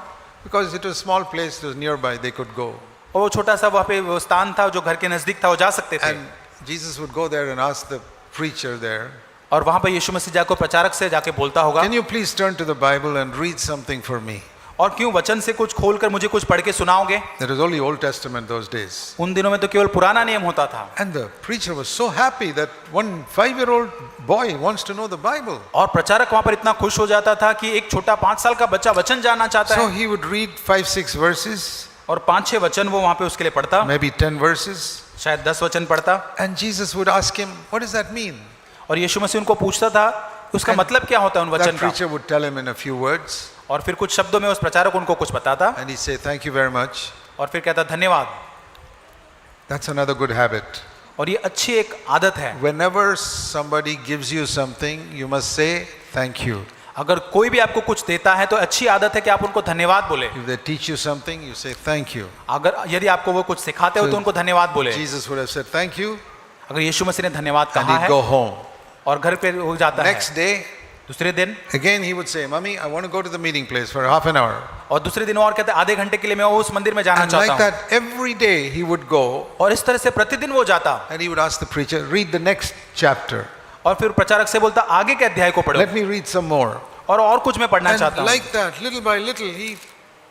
[SPEAKER 1] Because it was a small place, it was nearby, they could go.
[SPEAKER 2] और वो छोटा सा वहाँ पे वो स्थान था जो घर के नजदीक था, वो जा सकते थे।
[SPEAKER 1] And Jesus would go there and ask the preacher there,
[SPEAKER 2] और वहाँ पर यीशु मसीह जाकर प्रचारक से जाके बोलता होगा,
[SPEAKER 1] can you please turn to the Bible and read something for me?
[SPEAKER 2] और क्यों वचन से कुछ खोलकर मुझे कुछ पढ़ के सुनाओगे?
[SPEAKER 1] There was only Old Testament those days.
[SPEAKER 2] उन दिनों में तो केवल पुराना नियम होता था।
[SPEAKER 1] And the preacher was so happy that one 5-year-old boy wants to know the Bible.
[SPEAKER 2] और प्रचारक वहाँ पर इतना खुश हो जाता था कि एक छोटा 5 साल का बच्चा वचन जानना चाहता
[SPEAKER 1] So
[SPEAKER 2] है,
[SPEAKER 1] he would read 5-6 verses,
[SPEAKER 2] और 5-6 वचन वो वहाँ पे उसके लिए पढ़ता,
[SPEAKER 1] maybe 10 verses,
[SPEAKER 2] शायद 10 वचन पढ़ता,
[SPEAKER 1] and Jesus would ask him, what does that mean?
[SPEAKER 2] और यीशु मसीह उनको पूछता था उसका मतलब क्या होता है उन वचन
[SPEAKER 1] That
[SPEAKER 2] का,
[SPEAKER 1] preacher would tell him in a few words,
[SPEAKER 2] और फिर कुछ शब्दों में उस प्रचारक उनको कुछ बताता,
[SPEAKER 1] and he'd say, thank you very much.
[SPEAKER 2] और फिर कहता धन्यवाद।
[SPEAKER 1] That's another good habit.
[SPEAKER 2] और ये अच्छी एक आदत है,
[SPEAKER 1] Whenever somebody gives you something, you must say thank you.
[SPEAKER 2] अगर कोई भी आपको कुछ देता है तो अच्छी आदत है कि आप उनको धन्यवाद बोले।
[SPEAKER 1] If they teach you something, you say thank you.
[SPEAKER 2] अगर यदि आपको वो कुछ सिखाते हो तो उनको धन्यवाद बोले।
[SPEAKER 1] Jesus would have said thank you,
[SPEAKER 2] अगर यीशु मसीह ने धन्यवाद
[SPEAKER 1] and
[SPEAKER 2] कहा
[SPEAKER 1] he'd
[SPEAKER 2] है
[SPEAKER 1] go home.
[SPEAKER 2] और घर पे हो जाता है,
[SPEAKER 1] Next day,
[SPEAKER 2] दूसरे दिन,
[SPEAKER 1] again he would say, Mummy, I want to go to the meeting place for half an hour.
[SPEAKER 2] और दूसरे दिन और कहते हैं आधे घंटे के लिए मैं उस मंदिर में जाना
[SPEAKER 1] And like
[SPEAKER 2] चाहता हूँ,
[SPEAKER 1] that, every day he would go
[SPEAKER 2] और इस तरह से प्रतिदिन वो जाता,
[SPEAKER 1] and he would ask the preacher, read the next chapter.
[SPEAKER 2] और फिर प्रचारक से बोलता आगे के अध्याय को पढ़ो,
[SPEAKER 1] Let me read some more.
[SPEAKER 2] और कुछ मैं पढ़ना
[SPEAKER 1] And
[SPEAKER 2] चाहता हूँ।
[SPEAKER 1] like that, little by little, he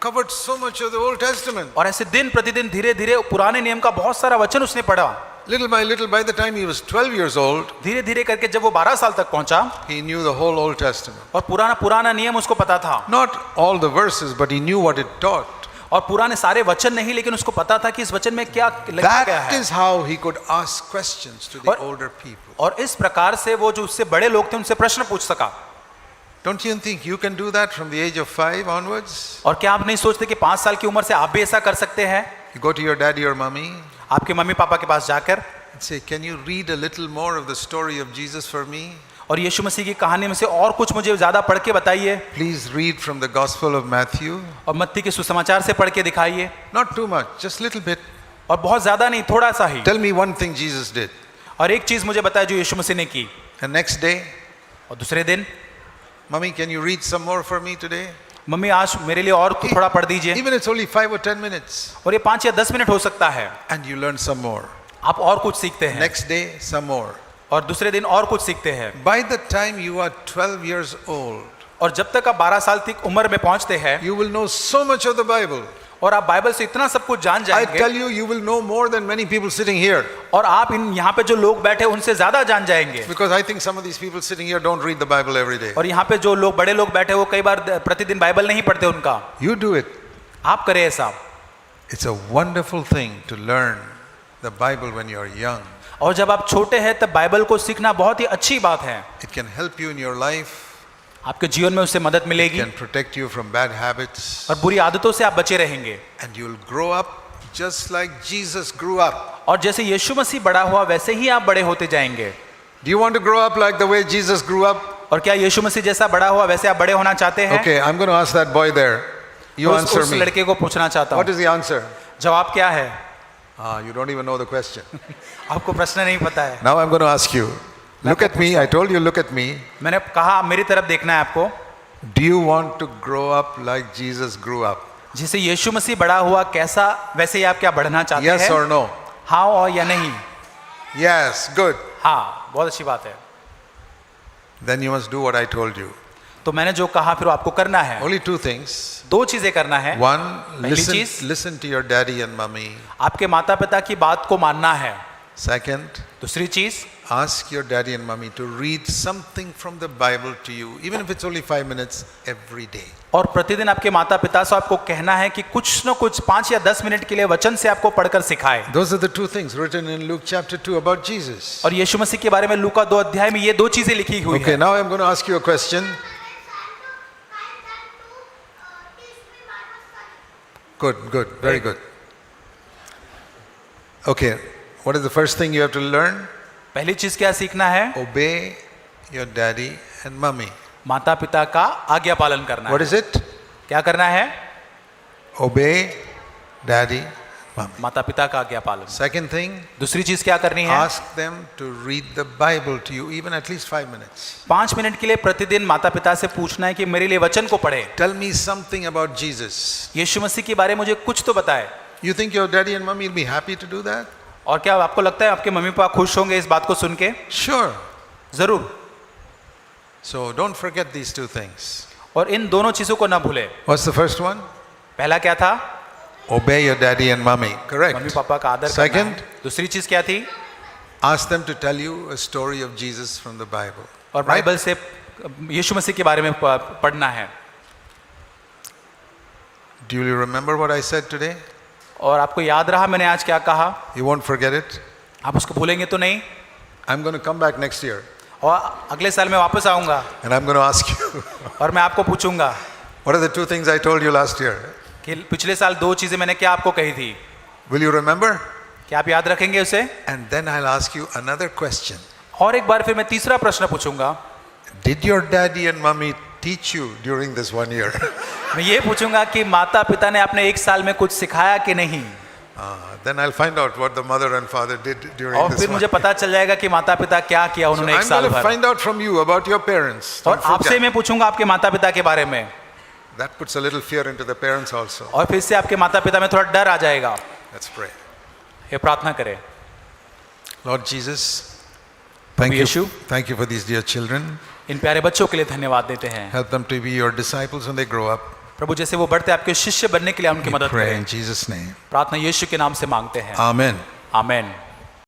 [SPEAKER 1] covered so much of the Old Testament.
[SPEAKER 2] और ऐसे दिन प्रतिदिन धीरे धीरे पुराने नियम का बहुत सारा वचन उसने पढ़ा।
[SPEAKER 1] Little by little, by the time he was 12 years old,
[SPEAKER 2] धीरे धीरे करके जब वो 12 साल तक पहुंचा,
[SPEAKER 1] he knew the whole Old Testament.
[SPEAKER 2] और पुराना नियम उसको पता था,
[SPEAKER 1] Not all the verses, but he knew what it taught.
[SPEAKER 2] और पुराने सारे वचन नहीं, लेकिन उसको पता था कि इस वचन में क्या लिखा गया
[SPEAKER 1] That
[SPEAKER 2] है।
[SPEAKER 1] is how he could ask questions to the
[SPEAKER 2] और-
[SPEAKER 1] older people.
[SPEAKER 2] और इस प्रकार से वो जो उससे बड़े लोग थे उनसे प्रश्न पूछ सका।
[SPEAKER 1] Don't you think you can do that from the age of 5 onwards?
[SPEAKER 2] और क्या आप नहीं सोचते कि 5 साल की उम्र से आप भी ऐसा कर सकते हैं?
[SPEAKER 1] You go to your daddy or mommy
[SPEAKER 2] आपके मम्मी पापा के पास जाकर
[SPEAKER 1] and say, can you read a little more of the story of Jesus for me?
[SPEAKER 2] और यीशु मसीह की कहानी में से और कुछ मुझे ज्यादा पढ़ के बताइए,
[SPEAKER 1] Please read from the Gospel of Matthew.
[SPEAKER 2] और मत्ती के सुसमाचार से पढ़ के दिखाइए,
[SPEAKER 1] Not too much, just little bit.
[SPEAKER 2] और बहुत ज्यादा नहीं, थोड़ा सा ही।
[SPEAKER 1] Tell me one thing Jesus did.
[SPEAKER 2] और एक चीज मुझे बताया जो यीशु मसीह ने की।
[SPEAKER 1] And next day,
[SPEAKER 2] और दूसरे दिन,
[SPEAKER 1] Mommy, can you read some more for me today?
[SPEAKER 2] Mummy आज मेरे लिए और थोड़ा पढ़ दीजिए,
[SPEAKER 1] Even it's only 5 or 10 minutes.
[SPEAKER 2] और ये 5 या 10 मिनट हो सकता है,
[SPEAKER 1] And you learn some more.
[SPEAKER 2] आप और कुछ सीखते हैं।
[SPEAKER 1] Next day, some more.
[SPEAKER 2] और दूसरे दिन और कुछ सीखते हैं।
[SPEAKER 1] By the time you are 12 years old,
[SPEAKER 2] और जब तक आप 12 साल तक उम्र में पहुंचते हैं
[SPEAKER 1] you will know so much of the Bible.
[SPEAKER 2] और आप बाइबल से इतना सब कुछ जान
[SPEAKER 1] I
[SPEAKER 2] जाएंगे,
[SPEAKER 1] tell you, you will know more than many people sitting here.
[SPEAKER 2] और आप इन यहाँ पे जो लोग बैठे हैं, उनसे ज्यादा जान जाएंगे।
[SPEAKER 1] Because I think some of these people sitting here don't read the Bible every day.
[SPEAKER 2] और यहाँ पे जो लोग बड़े लोग बैठे हैं, वो कई बार प्रतिदिन बाइबल नहीं पढ़ते उनका।
[SPEAKER 1] You do it.
[SPEAKER 2] आप करें ऐसा।
[SPEAKER 1] It's a wonderful thing to learn the Bible when you're young.
[SPEAKER 2] और जब आप छोटे हैं तब बाइबल को सीखना बहुत ही अच्छी बात है।
[SPEAKER 1] It can help you in your life,
[SPEAKER 2] आपके जीवन में उससे मदद मिलेगी,
[SPEAKER 1] can protect you from bad habits,
[SPEAKER 2] और बुरी आदतों से आप बचे रहेंगे।
[SPEAKER 1] and you'll grow up just like Jesus grew up.
[SPEAKER 2] और जैसे यीशु मसीह बड़ा हुआ वैसे ही आप बड़े होते जाएंगे।
[SPEAKER 1] Do you want to grow up like the way Jesus grew up?
[SPEAKER 2] और क्या यीशु मसीह जैसा बड़ा हुआ वैसे आप बड़े होना चाहते हैं?
[SPEAKER 1] Okay, I'm going to ask that boy there. You answer
[SPEAKER 2] उस
[SPEAKER 1] me.
[SPEAKER 2] लड़के को पूछना चाहता
[SPEAKER 1] What
[SPEAKER 2] हूँ,
[SPEAKER 1] is the answer?
[SPEAKER 2] जवाब क्या है?
[SPEAKER 1] You don't even know the question.
[SPEAKER 2] आपको प्रश्न नहीं पता है।
[SPEAKER 1] Now I'm going to ask you. Look at me. I told you, look at me.
[SPEAKER 2] मैंने कहा मेरी तरफ देखना है आपको।
[SPEAKER 1] Do you want to grow up like Jesus grew up?
[SPEAKER 2] जिसे यीशु मसीह बड़ा हुआ कैसा वैसे ही आप क्या बढ़ना चाहते
[SPEAKER 1] Yes
[SPEAKER 2] हैं?
[SPEAKER 1] or no?
[SPEAKER 2] हाँ और या नहीं?
[SPEAKER 1] Yes, good.
[SPEAKER 2] हाँ, बहुत अच्छी बात है।
[SPEAKER 1] Then you must do what I told you.
[SPEAKER 2] तो मैंने जो कहा फिर आपको करना है।
[SPEAKER 1] Only two things.
[SPEAKER 2] दो चीजें करना है।
[SPEAKER 1] One,
[SPEAKER 2] पहली चीज,
[SPEAKER 1] listen to your daddy and mommy.
[SPEAKER 2] आपके माता पिता की बात को मानना है।
[SPEAKER 1] Second,
[SPEAKER 2] दूसरी चीज,
[SPEAKER 1] ask your daddy and mommy to read something from the Bible to you, even if it's only 5 minutes every day.
[SPEAKER 2] और प्रतिदिन आपके माता पिता से आपको कहना है कि कुछ न कुछ 5 या 10 मिनट के लिए वचन से आपको पढ़कर सिखाए।
[SPEAKER 1] Those are the two things written in Luke chapter 2 about Jesus.
[SPEAKER 2] और यीशु मसीह के बारे में लूका 2 अध्याय में ये दो चीजें लिखी हुई
[SPEAKER 1] Okay,
[SPEAKER 2] है।
[SPEAKER 1] now I'm going to ask you a question. Good, good, very good. Okay, what is the first thing you have to learn?
[SPEAKER 2] पहली चीज क्या सीखना है?
[SPEAKER 1] Obey your daddy and mommy.
[SPEAKER 2] माता पिता का आज्ञा पालन करना
[SPEAKER 1] What
[SPEAKER 2] है।
[SPEAKER 1] is it?
[SPEAKER 2] क्या करना है?
[SPEAKER 1] Obey daddy, mommy.
[SPEAKER 2] माता पिता का आज्ञा पालन।
[SPEAKER 1] Second thing,
[SPEAKER 2] दूसरी चीज क्या करनी है?
[SPEAKER 1] ask them to read the Bible to you, even at least 5 minutes.
[SPEAKER 2] 5 minute के लिए प्रतिदिन माता पिता से पूछना है कि मेरे लिए वचन को पढ़े।
[SPEAKER 1] Tell me something about Jesus.
[SPEAKER 2] यीशु मसीह के बारे में मुझे कुछ तो बताए।
[SPEAKER 1] You think your daddy and mommy will be happy to do that?
[SPEAKER 2] और क्या आपको लगता है आपके मम्मी पापा खुश होंगे इस बात को सुन के?
[SPEAKER 1] Sure.
[SPEAKER 2] जरूर।
[SPEAKER 1] So don't forget these two things.
[SPEAKER 2] और इन दोनों चीजों को ना भूले।
[SPEAKER 1] What's the first one?
[SPEAKER 2] पहला क्या था?
[SPEAKER 1] Obey your daddy and mommy. Correct.
[SPEAKER 2] Mummy papa का आदर करना
[SPEAKER 1] Second,
[SPEAKER 2] है। दूसरी चीज क्या थी?
[SPEAKER 1] ask them to tell you a story of Jesus from the Bible.
[SPEAKER 2] और बाइबल से यीशु मसीह के बारे में पढ़ना है।
[SPEAKER 1] Do you remember what I said today?
[SPEAKER 2] और आपको याद रहा मैंने आज क्या कहा?
[SPEAKER 1] You won't forget it.
[SPEAKER 2] आप उसको भूलेंगे तो नहीं?
[SPEAKER 1] I'm going to come back next year
[SPEAKER 2] और अगले साल मैं वापस आऊंगा
[SPEAKER 1] and I'm going to ask you,
[SPEAKER 2] और मैं आपको पूछूंगा
[SPEAKER 1] what are the two things I told you last year?
[SPEAKER 2] कि पिछले साल दो चीजें मैंने क्या आपको कही थी?
[SPEAKER 1] Will you remember?
[SPEAKER 2] क्या आप याद रखेंगे उसे?
[SPEAKER 1] And then I'll ask you another question.
[SPEAKER 2] और एक बार फिर मैं तीसरा प्रश्न पूछूंगा।
[SPEAKER 1] Did your daddy and mommy teach you during this 1 year?
[SPEAKER 2] मैं ये पूछूंगा कि माता पिता ने आपने एक साल में कुछ सिखाया कि नहीं?
[SPEAKER 1] Then I'll find out what the mother and father did during
[SPEAKER 2] और
[SPEAKER 1] this
[SPEAKER 2] फिर
[SPEAKER 1] 1
[SPEAKER 2] मुझे पता चल जाएगा कि माता पिता क्या किया
[SPEAKER 1] So
[SPEAKER 2] उन्होंने एक
[SPEAKER 1] I'm
[SPEAKER 2] साल
[SPEAKER 1] going to
[SPEAKER 2] भर।
[SPEAKER 1] find out from you about your parents.
[SPEAKER 2] और
[SPEAKER 1] Don't
[SPEAKER 2] आपसे
[SPEAKER 1] forget.
[SPEAKER 2] मैं पूछूंगा आपके माता पिता के बारे में।
[SPEAKER 1] That puts a little fear into the parents also.
[SPEAKER 2] और फिर से आपके माता पिता में थोड़ा डर आ जाएगा।
[SPEAKER 1] Let's pray.
[SPEAKER 2] ये प्रार्थना करें।
[SPEAKER 1] Lord Jesus, thank you.
[SPEAKER 2] Yeshu,
[SPEAKER 1] Thank you for these dear children.
[SPEAKER 2] इन प्यारे बच्चों के लिए धन्यवाद देते हैं।
[SPEAKER 1] Help them to be your disciples when they grow up.
[SPEAKER 2] प्रभु जैसे वो बढ़ते आपके शिष्य बनने के लिए उनकी
[SPEAKER 1] We
[SPEAKER 2] मदद
[SPEAKER 1] pray
[SPEAKER 2] करें।
[SPEAKER 1] in Jesus' name.
[SPEAKER 2] प्रार्थना यीशु के नाम से मांगते हैं।
[SPEAKER 1] Amen.
[SPEAKER 2] आमेन।